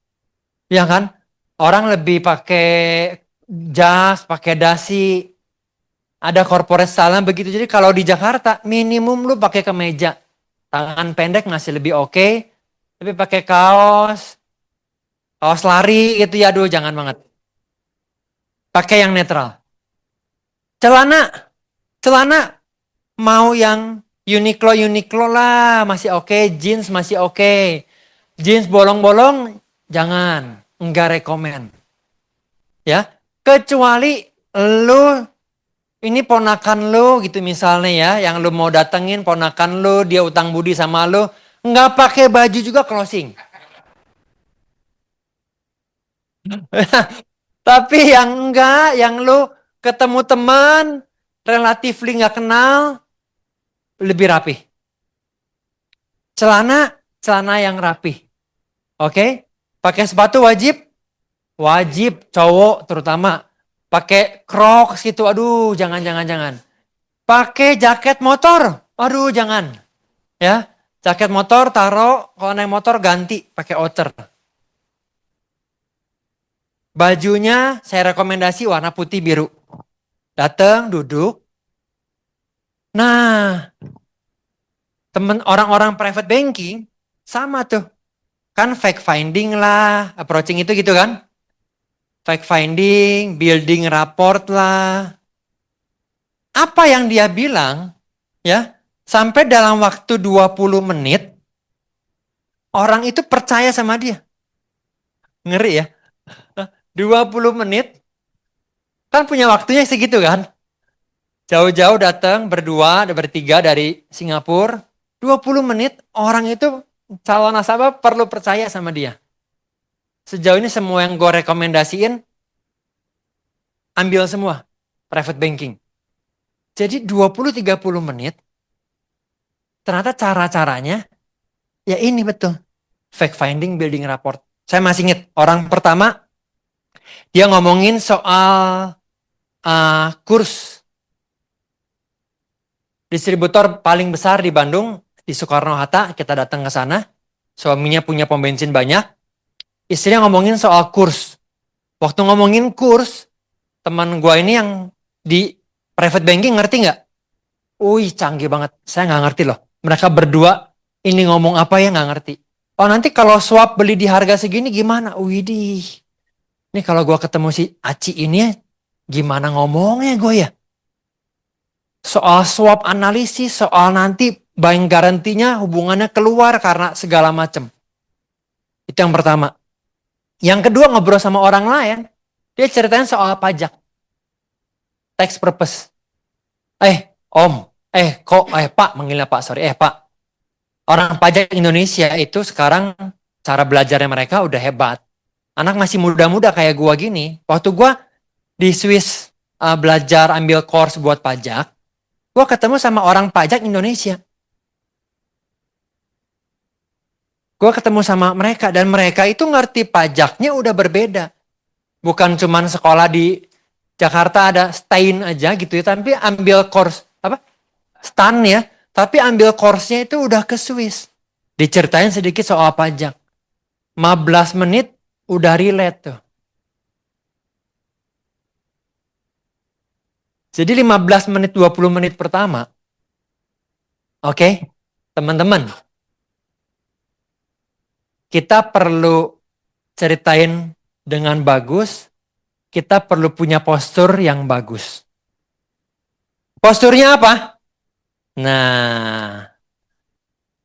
Ya kan? Orang lebih pakai jas, pakai dasi. ada corporate style begitu. Jadi kalau di Jakarta minimum lu pakai kemeja. Tangan pendek masih lebih oke. Tapi pakai kaos lari gitu ya, aduh jangan banget. Pakai yang netral. Celana, celana mau yang Uniqlo lah masih oke, jeans masih oke. Jeans bolong-bolong jangan, enggak rekomen. Ya, kecuali lu ini ponakan lu gitu misalnya ya, yang lu mau datengin ponakan lu, dia utang budi sama lu, nggak pakai baju juga closing. Tapi yang enggak, yang lu ketemu teman, relatifly nggak kenal, lebih rapi. Celana, celana yang rapi. Oke? Pakai sepatu wajib, wajib cowok terutama. Pakai Crocs gitu, aduh jangan. Pakai jaket motor, aduh jangan. Ya, jaket motor taruh, kalau naik motor ganti pakai outer. Bajunya saya rekomendasi warna putih biru. Datang, duduk. Nah, temen orang-orang private banking sama tuh. Kan fake finding lah, approaching itu gitu kan. Fake finding, building rapport lah. Apa yang dia bilang, ya, sampai dalam waktu 20 menit, orang itu percaya sama dia. Ngeri ya. 20 menit, kan punya waktunya segitu kan. Jauh-jauh datang berdua, bertiga dari Singapura. 20 menit, orang itu calon nasabah perlu percaya sama dia. Sejauh ini semua yang gue rekomendasiin, ambil semua. Private banking. Jadi 20-30 menit, ternyata cara-caranya, ya ini betul. Fact finding, building rapport. Saya masih ingat, orang pertama, dia ngomongin soal kurs. Distributor paling besar di Bandung, di Soekarno-Hatta, kita datang ke sana. Suaminya punya pom bensin banyak. Istrinya ngomongin soal kurs. Waktu ngomongin kurs, teman gue ini yang di private banking ngerti nggak? Wih, canggih banget. Saya nggak ngerti loh. Mereka berdua ini ngomong apa ya nggak ngerti. Oh nanti kalau swap beli di harga segini gimana? Widih. Ini kalau gue ketemu si Aci ini ya, gimana ngomongnya gue ya? Soal swap analisis, soal nanti buying garantinya hubungannya keluar karena segala macam. Itu yang pertama. Yang kedua ngobrol sama orang lain, dia ceritain soal pajak. Tax purpose. Om, Pak, manggilnya Pak, sorry, Pak. Orang pajak Indonesia itu sekarang cara belajarnya mereka udah hebat. Anak masih muda-muda kayak gua gini. Waktu gua di Swiss belajar ambil course buat pajak, gua ketemu sama orang pajak Indonesia. Gua ketemu sama mereka dan mereka itu ngerti pajaknya udah berbeda. Bukan cuman sekolah di Jakarta ada STAIN aja gitu ya, tapi ambil course STAN ya, tapi ambil course-nya itu udah ke Swiss. Diceritain sedikit soal pajak. 15 menit udah relate tuh. Jadi 15 menit 20 menit pertama. Oke, teman-teman. Kita perlu ceritain dengan bagus. Kita perlu punya postur yang bagus. Posturnya apa? Nah,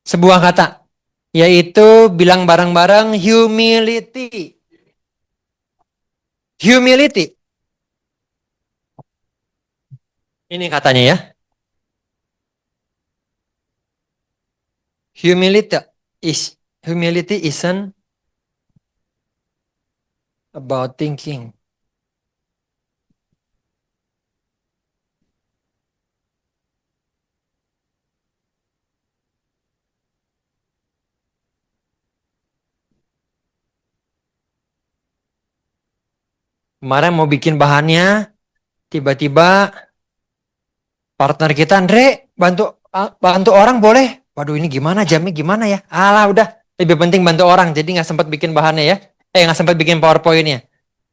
sebuah kata. Yaitu bilang bareng-bareng humility. Humility. Ini katanya ya. Humility isn't about thinking. Kemarin mau bikin bahannya, tiba-tiba partner kita, Andre, bantu orang boleh? Waduh ini gimana jamnya gimana ya? Alah udah, lebih penting bantu orang, jadi nggak sempat bikin bahannya ya. Nggak sempat bikin PowerPoint-nya.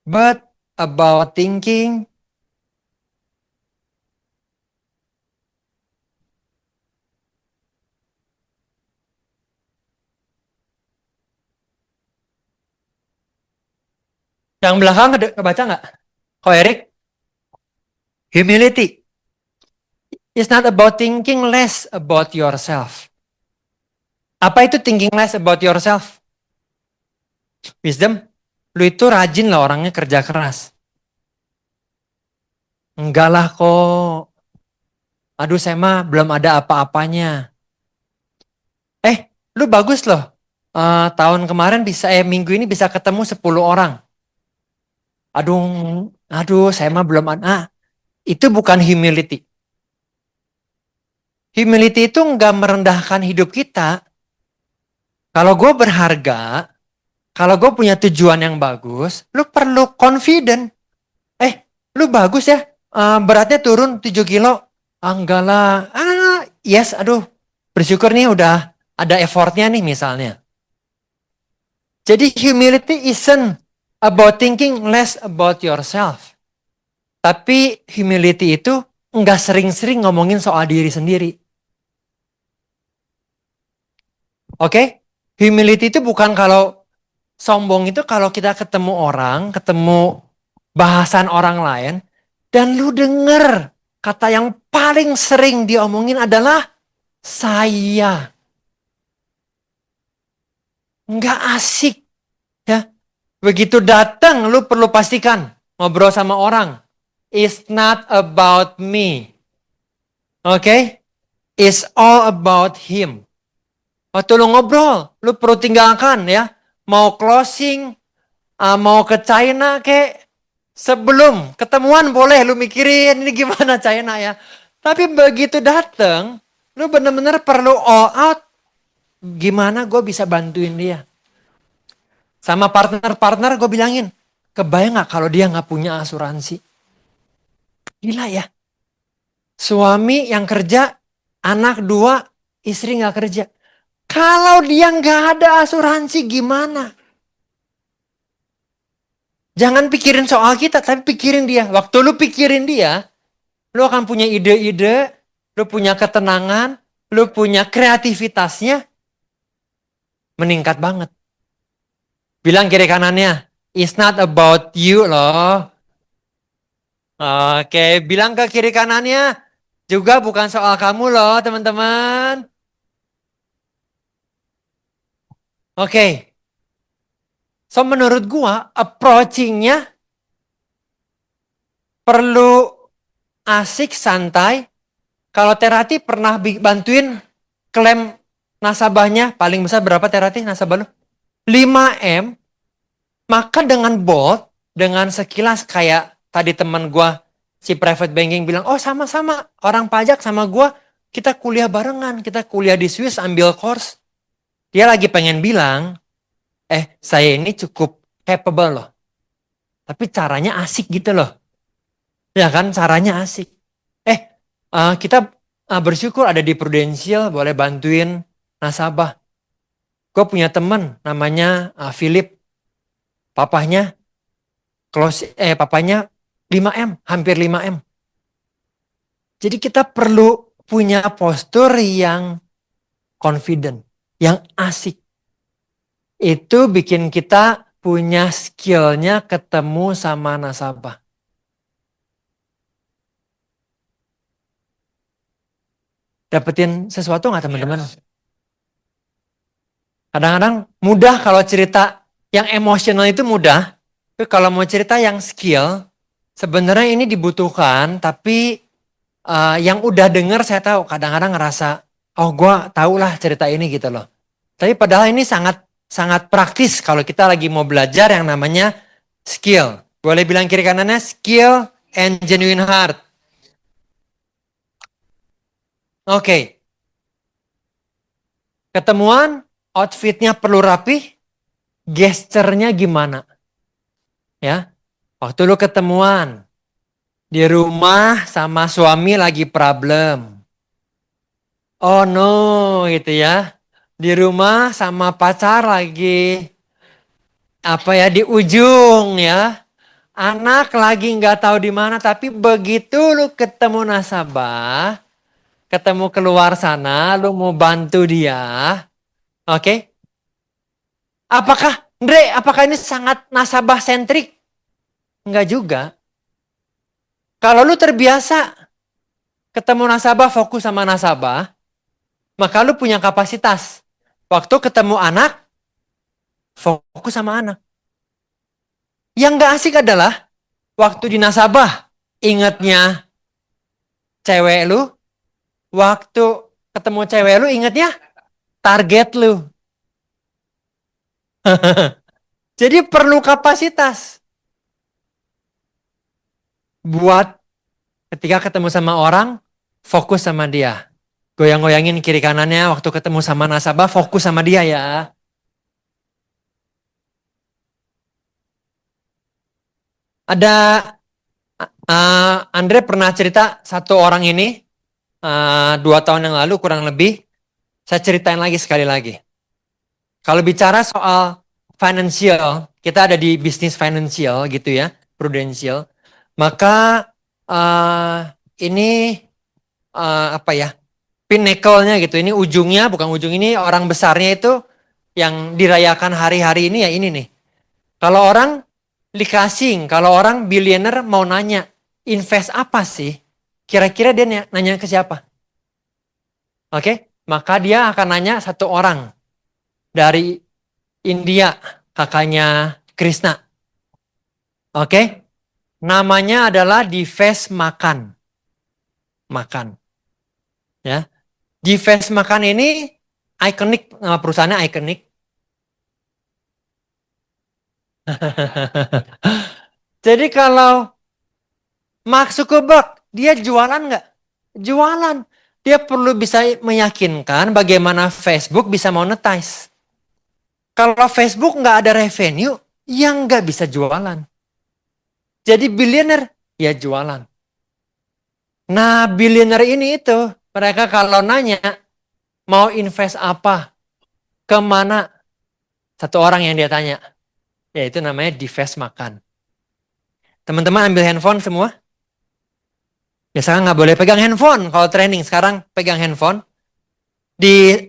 But about thinking, Yang belakang kebaca nggak? Kok Erik? Humility. It's not about thinking less about yourself. Apa itu thinking less about yourself? Wisdom. Lu itu rajin lah orangnya kerja keras. Enggak lah kok. Aduh saya mah belum ada apa-apanya. Lu bagus loh. Tahun kemarin minggu ini bisa ketemu 10 orang. Aduh saya mah belum ada. Itu bukan humility. Humility itu enggak merendahkan hidup kita. Kalau gue berharga, kalau gue punya tujuan yang bagus, lu perlu confident. Lu bagus ya, beratnya turun 7 kilo. Enggak lah, yes, aduh, bersyukur nih udah ada effortnya nih misalnya. Jadi humility isn't about thinking less about yourself. Tapi humility itu enggak sering-sering ngomongin soal diri sendiri. Oke? Humility itu bukan kalau sombong itu kalau kita ketemu orang, ketemu bahasan orang lain, dan lu denger kata yang paling sering diomongin adalah saya. Nggak asik. Ya. Begitu datang, lu perlu pastikan ngobrol sama orang. It's not about me. Oke? It's all about him. Waktu lu ngobrol, lu perlu tinggalkan ya. Mau closing, mau ke China kek. Sebelum ketemuan boleh lu mikirin ini gimana China ya. Tapi begitu datang, lu bener-bener perlu all out. Gimana gue bisa bantuin dia. Sama partner-partner gue bilangin, kebayang gak kalau dia gak punya asuransi? Gila ya. Suami yang kerja, anak 2, istri gak kerja. Kalau dia gak ada asuransi gimana? Jangan pikirin soal kita, tapi pikirin dia. Waktu lu pikirin dia, lu akan punya ide-ide, lu punya ketenangan, lu punya kreativitasnya, meningkat banget. Bilang kiri kanannya, it's not about you loh. Oke, bilang ke kiri kanannya, juga bukan soal kamu loh teman-teman. Oke. So menurut gua, approachingnya perlu asik, santai. Kalau Terati pernah bantuin klaim nasabahnya, paling besar berapa Terati nasabah lu? 5M, maka dengan bold, dengan sekilas kayak tadi teman gue si private banking bilang, oh sama-sama orang pajak sama gue, kita kuliah barengan, kita kuliah di Swiss ambil course. Dia lagi pengen bilang, saya ini cukup capable loh. Tapi caranya asik gitu loh. Ya kan, caranya asik. Kita bersyukur ada di Prudential, boleh bantuin nasabah. Gue punya teman namanya Philip. Papahnya 5M, hampir 5M. Jadi kita perlu punya postur yang confident, yang asik. Itu bikin kita punya skillnya ketemu sama nasabah. Dapetin sesuatu nggak teman-teman? Kadang-kadang mudah kalau cerita yang emosional itu mudah. Tapi kalau mau cerita yang skill, sebenarnya ini dibutuhkan. Tapi yang udah denger saya tahu kadang-kadang ngerasa, oh gue tau lah cerita ini gitu loh. Tapi padahal ini sangat praktis kalau kita lagi mau belajar yang namanya skill. Boleh bilang kiri kanannya skill and genuine heart. Oke. Ketemuan, outfitnya perlu rapi, gesturnya gimana? Ya, waktu lu ketemuan, di rumah sama suami lagi problem. Oh no, gitu ya. Di rumah sama pacar lagi di ujung ya. Anak lagi nggak tahu di mana, tapi begitu lu ketemu nasabah, ketemu keluar sana, lu mau bantu dia, oke? Apakah ini sangat nasabah sentrik? Enggak juga. Kalau lu terbiasa ketemu nasabah, fokus sama nasabah, maka lu punya kapasitas. Waktu ketemu anak, fokus sama anak. Yang gak asik adalah waktu di nasabah, ingatnya cewek lu, waktu ketemu cewek lu, ingatnya target lu. Jadi perlu kapasitas buat ketika ketemu sama orang, fokus sama dia. Goyang-goyangin kiri kanannya waktu ketemu sama nasabah, fokus sama dia ya. Ada Andre pernah cerita satu orang ini 2 tahun yang lalu kurang lebih. Saya ceritain lagi sekali lagi. Kalau bicara soal financial, kita ada di bisnis financial gitu ya, prudential. Maka ini apa ya? Pinnacle-nya gitu. Ini ujungnya, bukan ujung ini orang besarnya itu yang dirayakan hari-hari ini ya ini nih. Kalau orang dikasih, kalau orang billionaire mau nanya, invest apa sih? Kira-kira dia nanya ke siapa? Oke, maka dia akan nanya satu orang dari India, kakaknya Krishna. Oke, namanya adalah Divesh Makan. Makan. Ya, Divesh Makan ini ikonik, nama perusahaannya ikonik. Jadi kalau Mark Zuckerberg, dia jualan nggak? Jualan. Dia perlu bisa meyakinkan bagaimana Facebook bisa monetize. Kalau Facebook nggak ada revenue, ya nggak bisa jualan. Jadi billionaire, ya jualan. Nah, billionaire ini itu, mereka kalau nanya, mau invest apa? Kemana? Satu orang yang dia tanya. Yaitu namanya Divesh Makan. Teman-teman ambil handphone semua? Biasanya nggak boleh pegang handphone kalau training. Sekarang pegang handphone di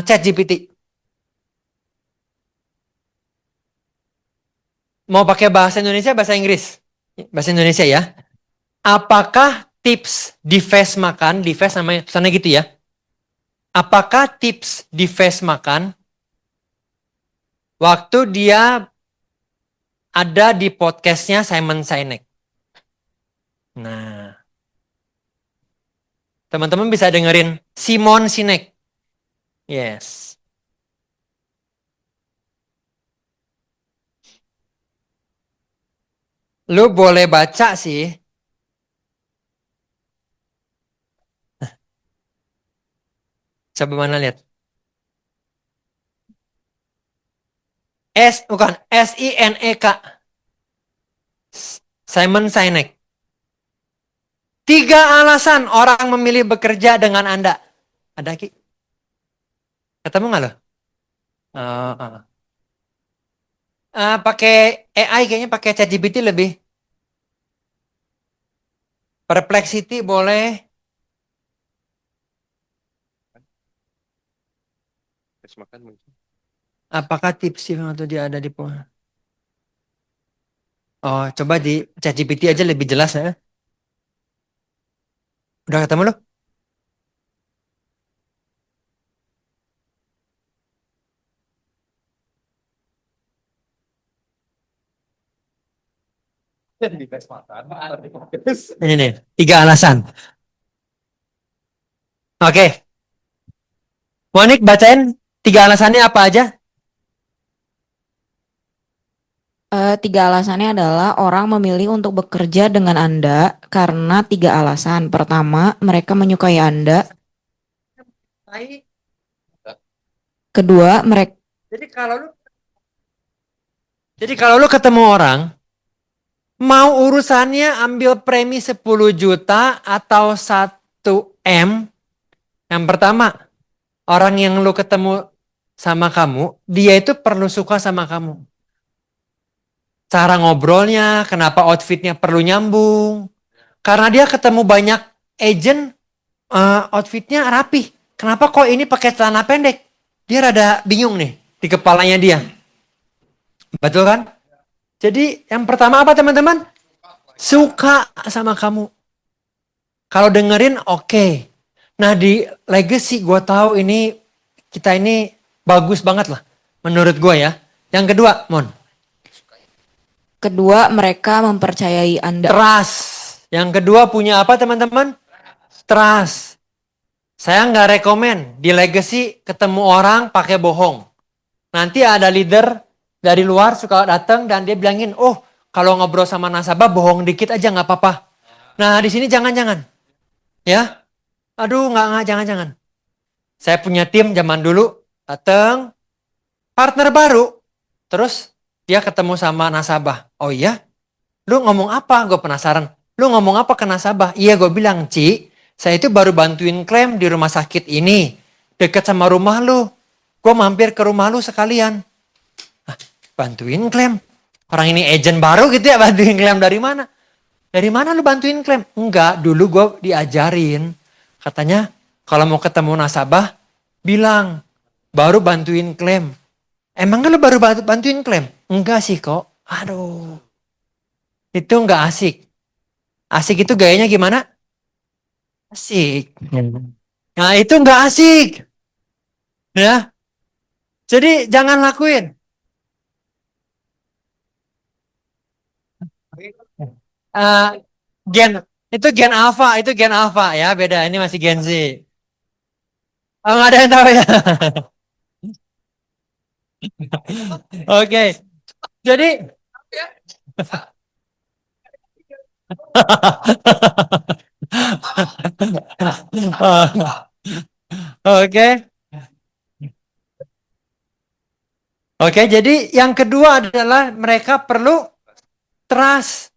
ChatGPT. Mau pakai bahasa Indonesia, bahasa Inggris? Bahasa Indonesia ya. Apakah tips Divesh Makan, Divesh namanya, sana gitu ya. Apakah tips Divesh Makan waktu dia ada di podcastnya Simon Sinek? Nah, teman-teman bisa dengerin Simon Sinek. Yes. Lu boleh baca sih. Coba mana lihat. Bukan SINEK. Simon Sinek. 3 alasan orang memilih bekerja dengan Anda. Ada Ki? Ketemu nggak lo? Pakai AI kayaknya pakai ChatGPT lebih. Perplexity boleh. Apakah tips yang waktu dia ada di Oh, coba di ChatGPT aja lebih jelas ya. Udah ketemu lo? Ini nih, 3 alasan. Oke, Monik bacain 3 alasannya apa aja?
3 alasannya adalah orang memilih untuk bekerja dengan Anda karena 3 alasan. Pertama, mereka menyukai Anda. Kedua, mereka
Jadi kalau lu ketemu orang, mau urusannya ambil premi 10 juta atau 1 M, yang pertama, orang yang lu ketemu sama kamu, dia itu perlu suka sama kamu. Cara ngobrolnya, kenapa outfitnya perlu nyambung. Karena dia ketemu banyak agent, outfitnya rapi. Kenapa kok ini pakai celana pendek? Dia rada bingung nih di kepalanya dia. Betul kan? Jadi yang pertama apa teman-teman? Suka sama kamu. Kalau dengerin oke. Nah di legacy gue tahu ini kita ini bagus banget lah menurut gue ya. Yang kedua, Mon,
Kedua, mereka mempercayai Anda.
trust. Yang kedua punya apa teman-teman? Trust. Saya nggak rekomen di legacy ketemu orang pakai bohong. Nanti ada leader dari luar suka datang dan dia bilangin, oh kalau ngobrol sama nasabah bohong dikit aja nggak apa-apa. Nah di sini jangan-jangan, ya. Aduh nggak jangan-jangan. Saya punya tim zaman dulu datang partner baru, terus dia ketemu sama nasabah. Oh iya, lu ngomong apa? Gue penasaran. Lu ngomong apa ke nasabah? Iya gue bilang, Ci, saya itu baru bantuin klaim di rumah sakit ini. Deket sama rumah lu. Gue mampir ke rumah lu sekalian. Bantuin klaim. Orang ini agent baru gitu ya, bantuin klaim dari mana? Dari mana lu bantuin klaim? Enggak, dulu gue diajarin. Katanya kalau mau ketemu nasabah, bilang baru bantuin klaim. Emang lu baru bantuin klaim? Enggak sih kok. Aduh, itu enggak asik. Asik itu gayanya gimana? Asik. Nah itu enggak asik. Ya, jadi jangan lakuin. Eh, gen itu gen alpha ya, beda. Ini masih gen Z. Oh, nggak ada yang tahu ya. Oke, jadi oke, oke. Jadi yang kedua adalah mereka perlu trust.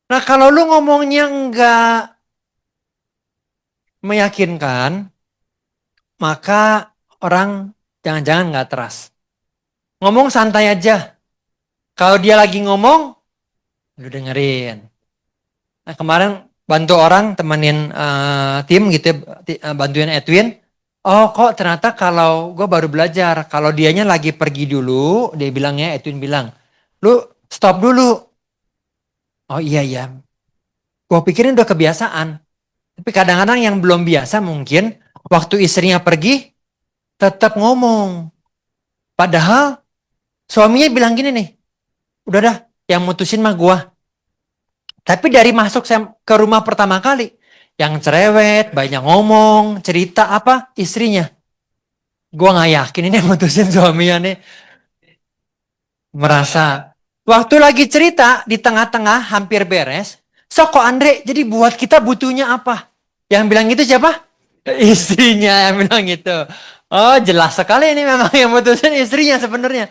Nah, kalau lu ngomongnya nggak meyakinkan, maka orang jangan-jangan nggak trust. Ngomong santai aja. Kalau dia lagi ngomong, lu dengerin. Nah, kemarin bantu orang temenin tim gitu, bantuin Edwin. Oh kok ternyata kalau gue baru belajar, kalau dianya lagi pergi dulu, dia bilangnya Edwin bilang, lu stop dulu. Oh iya iya, gue pikirin udah kebiasaan. Tapi kadang-kadang yang belum biasa mungkin waktu istrinya pergi tetap ngomong. Padahal suaminya bilang gini nih, udah dah yang mutusin mah gue. Tapi dari masuk saya ke rumah pertama kali, yang cerewet, banyak ngomong, cerita apa istrinya. Gue nggak yakin ini yang mutusin suaminya nih. Merasa. Waktu lagi cerita di tengah-tengah hampir beres. So kok Andre, jadi buat kita butuhnya apa? Yang bilang gitu siapa? Istrinya yang bilang gitu. Oh jelas sekali ini memang yang mutusin istrinya sebenarnya.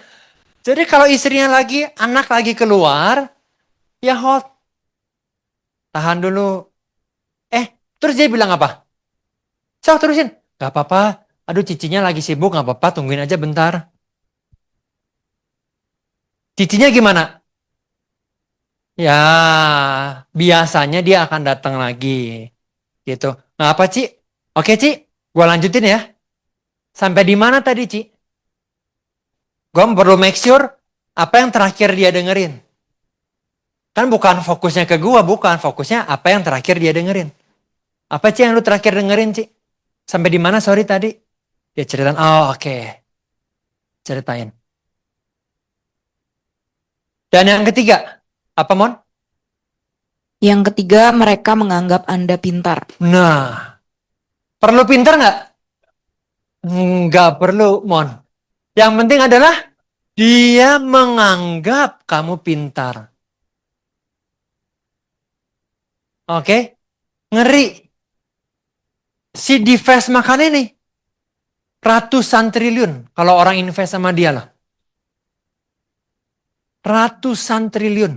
Jadi kalau istrinya lagi, anak lagi keluar, ya hold. Tahan dulu. Terus dia bilang apa? Sok terusin. Gak apa-apa. Aduh cicinya lagi sibuk, gak apa-apa. Tungguin aja bentar. Cicinya gimana? Ya, biasanya dia akan datang lagi. Gitu. Nah, apa, Ci? Oke, Ci. Gua lanjutin ya. Sampai di mana tadi, Ci? Gua perlu make sure apa yang terakhir dia dengerin. Kan bukan fokusnya ke gua, bukan. Fokusnya apa yang terakhir dia dengerin. Apa, Ci, yang lu terakhir dengerin, Ci? Sampai di mana, sorry, tadi? Dia ceritain, oh oke. Ceritain. Dan yang ketiga, apa, Mon?
Yang ketiga, mereka menganggap Anda pintar.
Nah, perlu pintar nggak? Nggak perlu, Mon. Yang penting adalah dia menganggap kamu pintar. Oke? Ngeri. Si divest makan ini ratusan triliun kalau orang invest sama dia lah. Ratusan triliun.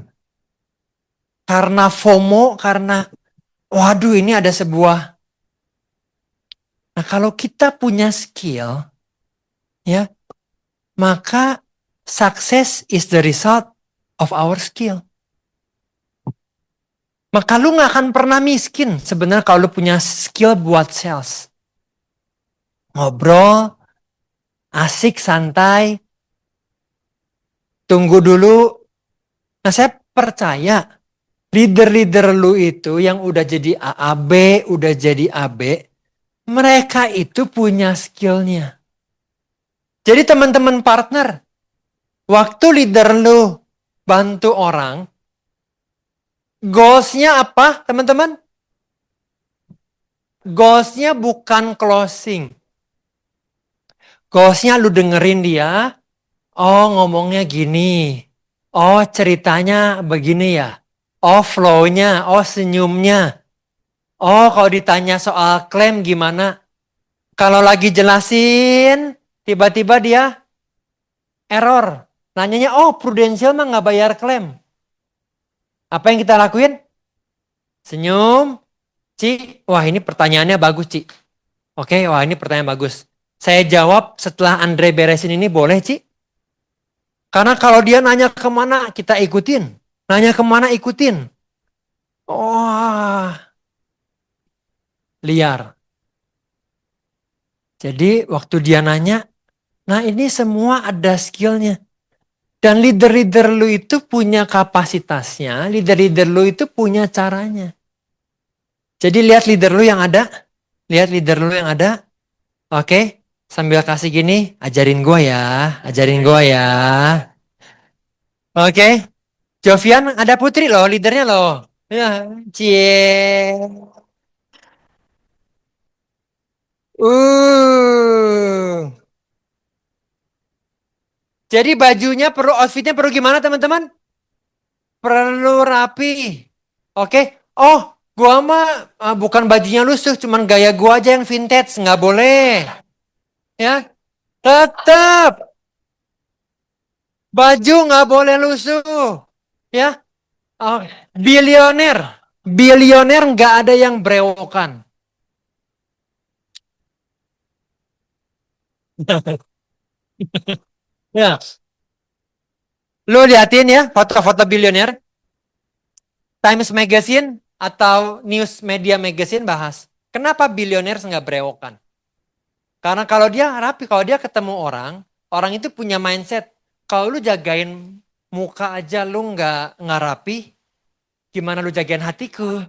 Karena FOMO, karena waduh ini ada sebuah. Nah, kalau kita punya skill, ya, maka success is the result of our skill. Maka lu gak akan pernah miskin sebenarnya kalau lu punya skill buat sales. Ngobrol, asik, santai, tunggu dulu. Nah, saya percaya leader-leader lu itu yang udah jadi AAB, udah jadi AB, mereka itu punya skillnya. Jadi teman-teman partner, waktu leader lu bantu orang, goals-nya apa teman-teman? Goals-nya bukan closing. Goals-nya lu dengerin dia, oh ngomongnya gini, oh ceritanya begini ya, oh flow-nya, oh senyumnya, oh kalau ditanya soal klaim gimana? Kalau lagi jelasin, tiba-tiba dia error. Nanyanya, oh Prudential mah nggak bayar klaim. Apa yang kita lakuin? Senyum, Ci. Wah ini pertanyaannya bagus, Ci. Oke, wah ini pertanyaan bagus. Saya jawab setelah Andre beresin ini boleh, Ci? Karena kalau dia nanya kemana, kita ikutin. Nanya kemana, ikutin. Wah, liar. Jadi waktu dia nanya, nah ini semua ada skillnya. Dan leader-leader lu itu punya kapasitasnya, leader-leader lu itu punya caranya. Jadi lihat leader lu yang ada, lihat leader lu yang ada. Oke, sambil kasih gini, ajarin gua ya, ajarin gua ya. Oke, Jovian ada Putri loh, leadernya loh. Ya, cie. Uh. Jadi bajunya perlu, outfitnya perlu gimana teman-teman? Perlu rapi. Oke. Oh, gua mah bukan bajunya lusuh, cuman gaya gua aja yang vintage, nggak boleh. Ya, tetap baju nggak boleh lusuh. Ya, oh, bilioner, bilioner nggak ada yang brewokan. Ya, lu liatin ya foto-foto bilioner, Times Magazine atau News Media Magazine bahas. Kenapa bilioner nggak brewokan? Karena kalau dia rapi, kalau dia ketemu orang itu punya mindset. Kalau lu jagain muka aja lu nggak rapi, gimana lu jagain hatiku?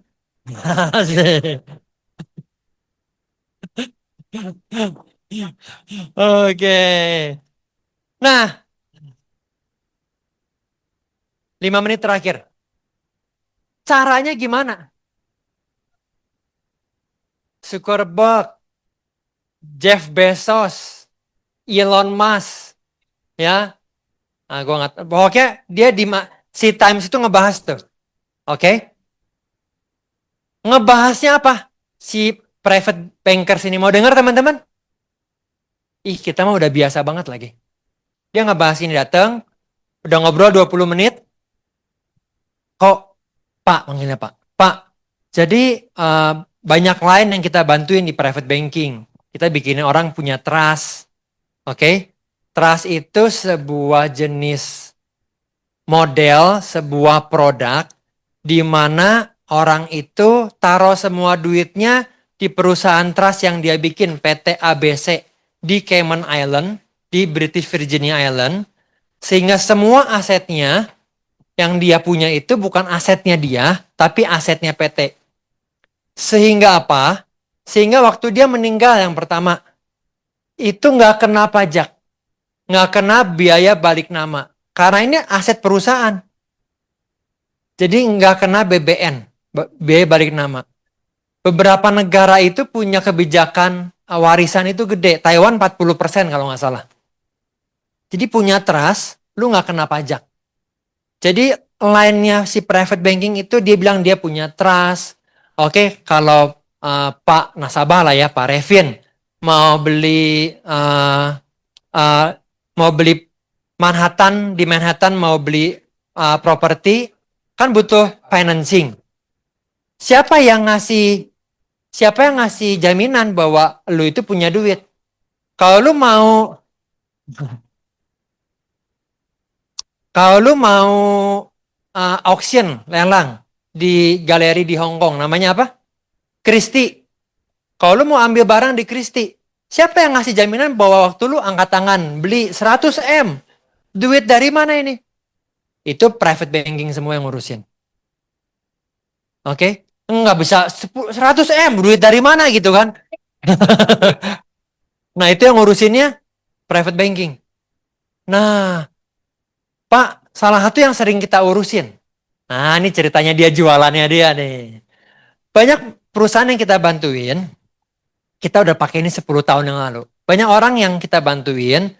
Asik. Oke. Nah, 5 menit terakhir. Caranya gimana? Zuckerberg, Jeff Bezos, Elon Musk, ya. Nah, gua nggak, pokoknya dia si Times itu ngebahas tuh, oke? Ngebahasnya apa? Si private bankers ini mau dengar teman-teman? Ih, kita mah udah biasa banget lagi. Dia ngebahas ini datang, udah ngobrol 20 menit. Kok Pak manggilnya Pak? Pak, jadi banyak lain yang kita bantuin di private banking. Kita bikinin orang punya trust. Oke? Trust itu sebuah jenis model, sebuah produk di mana orang itu taruh semua duitnya di perusahaan trust yang dia bikin, PT ABC di Cayman Island, di British Virginia Island, sehingga semua asetnya yang dia punya itu bukan asetnya dia, tapi asetnya PT. Sehingga apa? Sehingga waktu dia meninggal yang pertama, itu nggak kena pajak, nggak kena biaya balik nama. Karena ini aset perusahaan. Jadi nggak kena BBN, biaya balik nama. Beberapa negara itu punya kebijakan warisan itu gede. Taiwan 40% kalau nggak salah. Jadi punya trust, lu nggak kena pajak. Jadi line-nya si private banking itu dia bilang dia punya trust. Oke, kalau Pak nasabah lah ya, Pak Revin mau beli mau beli di Manhattan mau beli properti kan butuh financing. Siapa yang ngasih jaminan bahwa lu itu punya duit? Kalau lu mau auction, lelang di galeri di Hong Kong, namanya apa? Christie. Kalau lu mau ambil barang di Christie, siapa yang ngasih jaminan bahwa waktu lu angkat tangan beli 100 M? Duit dari mana ini? Itu private banking semua yang ngurusin. Oke? Nggak bisa 100 M, duit dari mana gitu kan? Nah, itu yang ngurusinnya private banking. Nah, Pak, salah satu yang sering kita urusin. Nah, ini ceritanya dia, jualannya dia nih. Banyak perusahaan yang kita bantuin, kita udah pakai ini 10 tahun yang lalu. Banyak orang yang kita bantuin,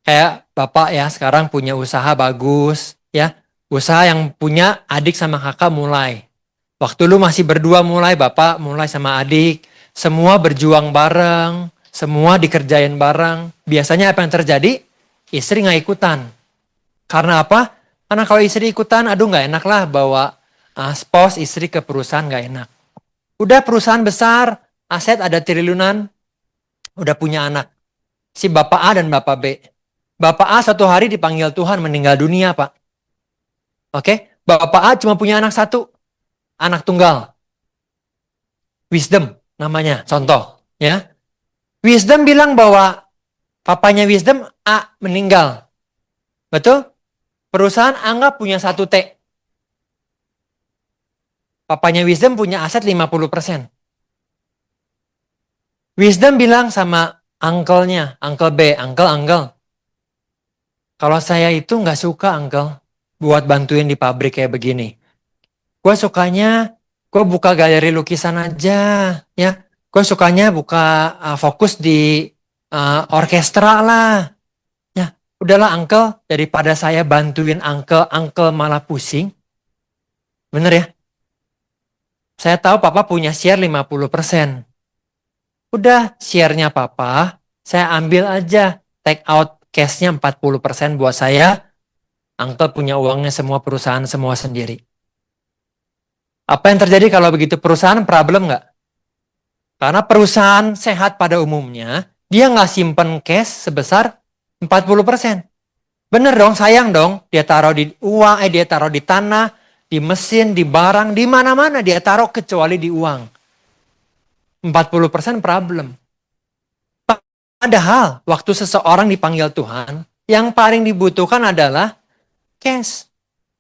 kayak Bapak ya sekarang punya usaha bagus, ya. Usaha yang punya adik sama kakak mulai. Waktu lu masih berdua mulai, Bapak mulai sama adik. Semua berjuang bareng, semua dikerjain bareng. Biasanya apa yang terjadi? Istri nggak ikutan. Karena apa? Karena kalau istri ikutan, aduh nggak enak lah bawa spouse istri ke perusahaan, nggak enak. Udah perusahaan besar, aset ada triliunan, udah punya anak. Si Bapak A dan Bapak B. Bapak A suatu hari dipanggil Tuhan meninggal dunia, Pak. Oke? Bapak A cuma punya anak satu, anak tunggal. Wisdom namanya, contoh. Ya. Wisdom bilang bahwa papanya Wisdom A meninggal. Betul? Perusahaan anggap punya 1 T. Papanya Wisdom punya aset 50%. Wisdom bilang sama uncle-nya, Uncle B, Uncle. Kalau saya itu nggak suka, Uncle, buat bantuin di pabrik kayak begini. Gue sukanya, gue buka galeri lukisan aja, ya. Gue sukanya buka fokus di orkestra lah. Ya, udahlah Uncle, daripada saya bantuin Uncle malah pusing. Bener ya? Saya tahu Papa punya share 50%. Udah, share-nya Papa, saya ambil aja. Take out cash-nya 40% buat saya. Uncle punya uangnya semua perusahaan, semua sendiri. Apa yang terjadi kalau begitu? Perusahaan problem nggak? Karena perusahaan sehat pada umumnya, dia nggak simpen cash sebesar 40%. Bener dong, sayang dong. Dia taruh di uang, dia taruh di tanah, di mesin, di barang, di mana-mana dia taruh kecuali di uang. 40% problem. Padahal waktu seseorang dipanggil Tuhan, yang paling dibutuhkan adalah cash.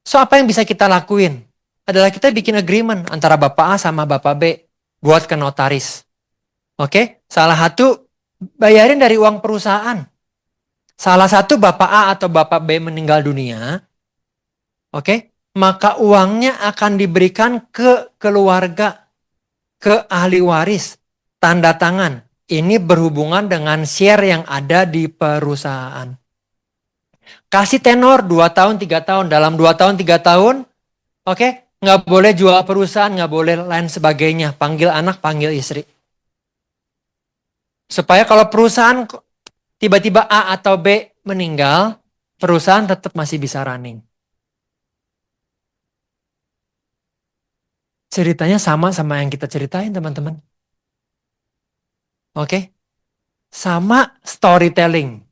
So apa yang bisa kita lakuin? Adalah kita bikin agreement antara Bapak A sama Bapak B buat ke notaris. Oke? Salah satu bayarin dari uang perusahaan. Salah satu Bapak A atau Bapak B meninggal dunia. Oke? Maka uangnya akan diberikan ke keluarga, ke ahli waris, tanda tangan. Ini berhubungan dengan share yang ada di perusahaan. Kasih tenor 2 tahun, 3 tahun. Dalam 2 tahun, 3 tahun, oke, nggak boleh jual perusahaan, nggak boleh lain sebagainya. Panggil anak, panggil istri. Supaya kalau perusahaan tiba-tiba A atau B meninggal, perusahaan tetap masih bisa running. Ceritanya sama yang kita ceritain, teman-teman. Oke? Sama storytelling.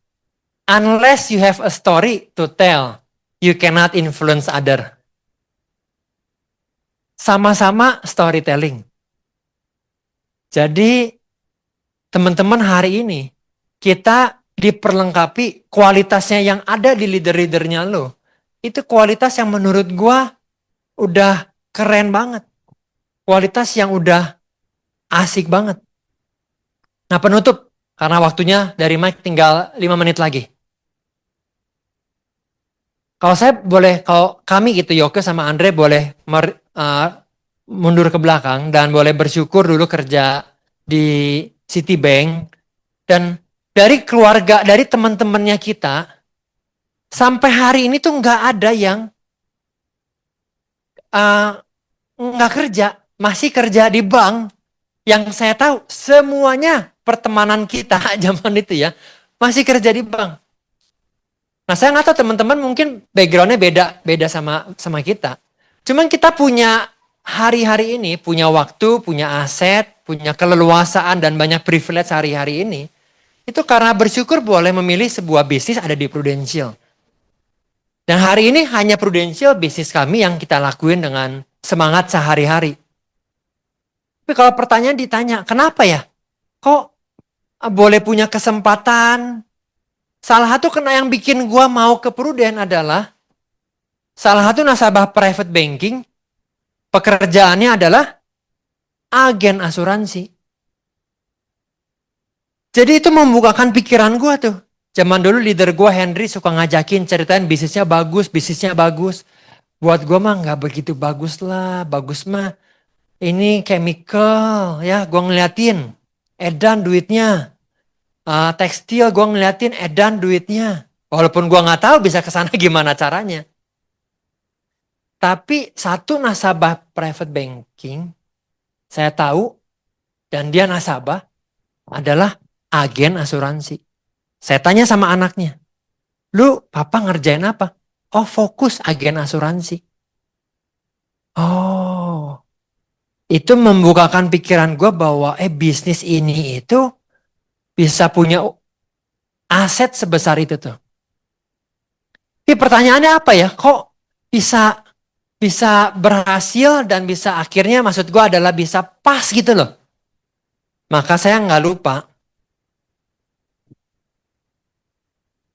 Unless you have a story to tell, you cannot influence other. Sama-sama storytelling. Jadi, teman-teman hari ini, kita diperlengkapi kualitasnya yang ada di leader-leadernya lo. Itu kualitas yang menurut gua udah keren banget. Kualitas yang udah asik banget. Nah, penutup. Karena waktunya dari Mike tinggal 5 menit lagi. Kalau saya boleh, kalau kami gitu, Yoke sama Andre boleh mundur ke belakang dan boleh bersyukur dulu kerja di Citibank. Dan dari keluarga, dari teman-temannya kita, sampai hari ini tuh nggak ada yang nggak kerja, masih kerja di bank. Yang saya tahu semuanya pertemanan kita zaman itu ya, masih kerja di bank. Nah, saya nggak tahu teman-teman mungkin backgroundnya beda sama kita. Cuman kita punya hari-hari ini, punya waktu, punya aset, punya keleluasaan dan banyak privilege hari-hari ini. Itu karena bersyukur boleh memilih sebuah bisnis ada di Prudential. Dan hari ini hanya Prudential bisnis kami yang kita lakuin dengan semangat sehari-hari. Tapi kalau pertanyaan ditanya, kenapa ya? Kok boleh punya kesempatan? Salah satu kena yang bikin gua mau ke Prudent adalah Salah satu nasabah private banking, pekerjaannya adalah agen asuransi. Jadi itu membukakan pikiran gue tuh. Zaman dulu leader gue Henry suka ngajakin ceritain bisnisnya bagus, bisnisnya bagus. Buat gue mah nggak begitu bagus lah, bagus mah ini chemical ya, gue ngeliatin edan duitnya. Tekstil gue ngeliatin edan duitnya. Walaupun gue nggak tahu bisa kesana gimana caranya. Tapi satu nasabah private banking saya tahu dan dia nasabah adalah agen asuransi. Saya tanya sama anaknya, lu papa ngerjain apa? Oh fokus agen asuransi. Oh, itu membukakan pikiran gue bahwa bisnis ini itu bisa punya aset sebesar itu tuh. Tapi pertanyaannya apa ya? Kok bisa bisa berhasil dan bisa akhirnya maksud gue adalah bisa pas gitu loh. Maka saya nggak lupa.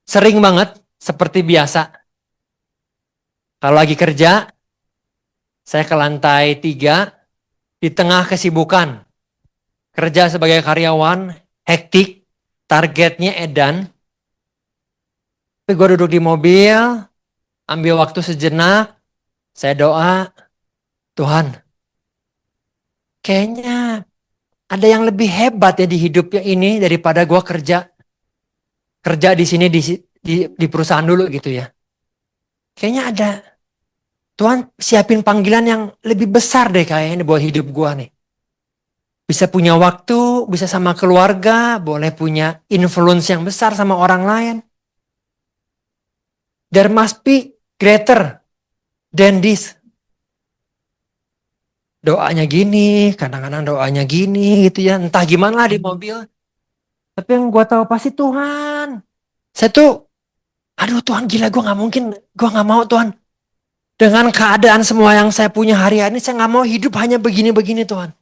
Sering banget seperti biasa. Kalau lagi kerja, saya ke lantai 3 di tengah kesibukan. Kerja sebagai karyawan, hektik, targetnya edan. Tapi gue duduk di mobil, ambil waktu sejenak, saya doa, Tuhan, kayaknya ada yang lebih hebat ya di hidupnya ini daripada gue kerja di sini di perusahaan dulu gitu ya. Kayaknya ada Tuhan siapin panggilan yang lebih besar deh kayaknya buat hidup gue nih. Bisa punya waktu, bisa sama keluarga, boleh punya influence yang besar sama orang lain. There must be greater than this. Doanya gini, kadang-kadang doanya gini gitu ya. Entah gimana lah di mobil. Tapi yang gue tahu pasti Tuhan. Saya tuh, aduh Tuhan gila gue gak mungkin, gue gak mau Tuhan. Dengan keadaan semua yang saya punya hari ini, saya gak mau hidup hanya begini-begini Tuhan.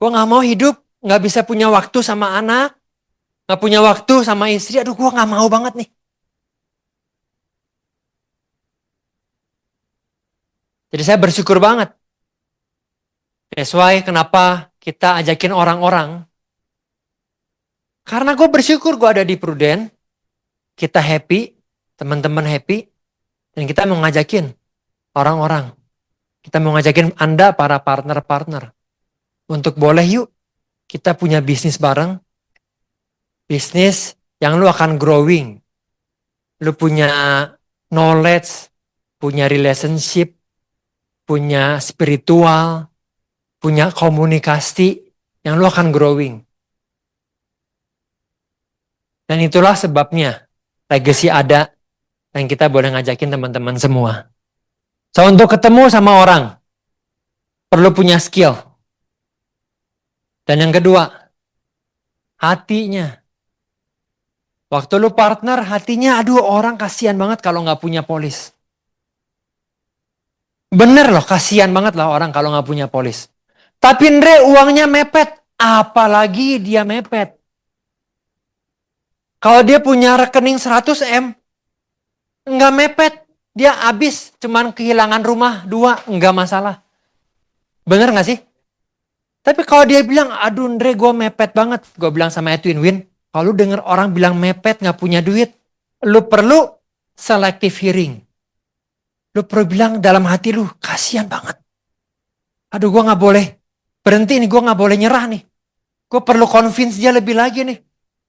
Gue gak mau hidup, gak bisa punya waktu sama anak, gak punya waktu sama istri, aduh gue gak mau banget nih. Jadi saya bersyukur banget. That's why kenapa kita ajakin orang-orang. Karena gue bersyukur gue ada di Prudent, kita happy, teman-teman happy, dan kita mau ngajakin orang-orang. Kita mau ngajakin Anda para partner-partner. Untuk boleh yuk kita punya bisnis bareng. Bisnis yang lu akan growing. Lu punya knowledge, punya relationship, punya spiritual, punya komunikasi yang lu akan growing. Dan itulah sebabnya legacy ada dan kita boleh ngajakin teman-teman semua. So untuk ketemu sama orang, perlu punya skill. Dan yang kedua, hatinya. Waktu lu partner, hatinya aduh orang kasihan banget kalau gak punya polis. Bener loh, kasihan banget lah orang kalau gak punya polis. Tapi Andre uangnya mepet, apalagi dia mepet. Kalau dia punya rekening 100 M, nggak mepet. Dia habis cuman kehilangan rumah 2, nggak masalah. Bener nggak sih? Tapi kalau dia bilang, aduh Andre gue mepet banget. Gue bilang sama Edwin, Win, kalau lu denger orang bilang mepet nggak punya duit, lu perlu selective hearing. Lu perlu bilang dalam hati lu, kasihan banget. Aduh gue nggak boleh berhenti nih, gue nggak boleh nyerah nih. Gue perlu convince dia lebih lagi nih.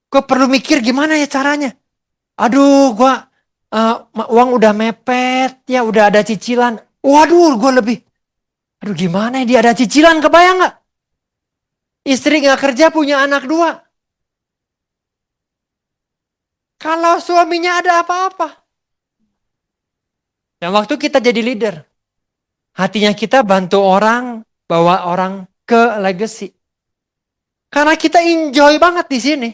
Gue perlu mikir gimana ya caranya. Aduh, gue uang udah mepet, ya udah ada cicilan. Waduh, gue lebih. Aduh, gimana ya dia ada cicilan, kebayang gak? Istri gak kerja, punya anak 2. Kalau suaminya ada apa-apa. Yang waktu kita jadi leader, hatinya kita bantu orang, bawa orang ke legacy. Karena kita enjoy banget di sini.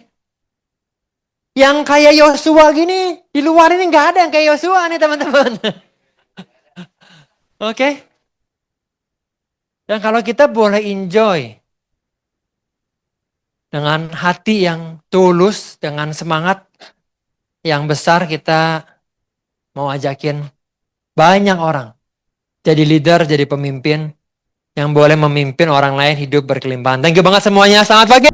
Yang kayak Yosua gini, di luar ini nggak ada yang kayak Yosua nih teman-teman. Oke? Dan kalau kita boleh enjoy dengan hati yang tulus, dengan semangat yang besar, kita mau ajakin banyak orang jadi leader, jadi pemimpin yang boleh memimpin orang lain hidup berkelimpahan. Thank you banget semuanya. Selamat pagi.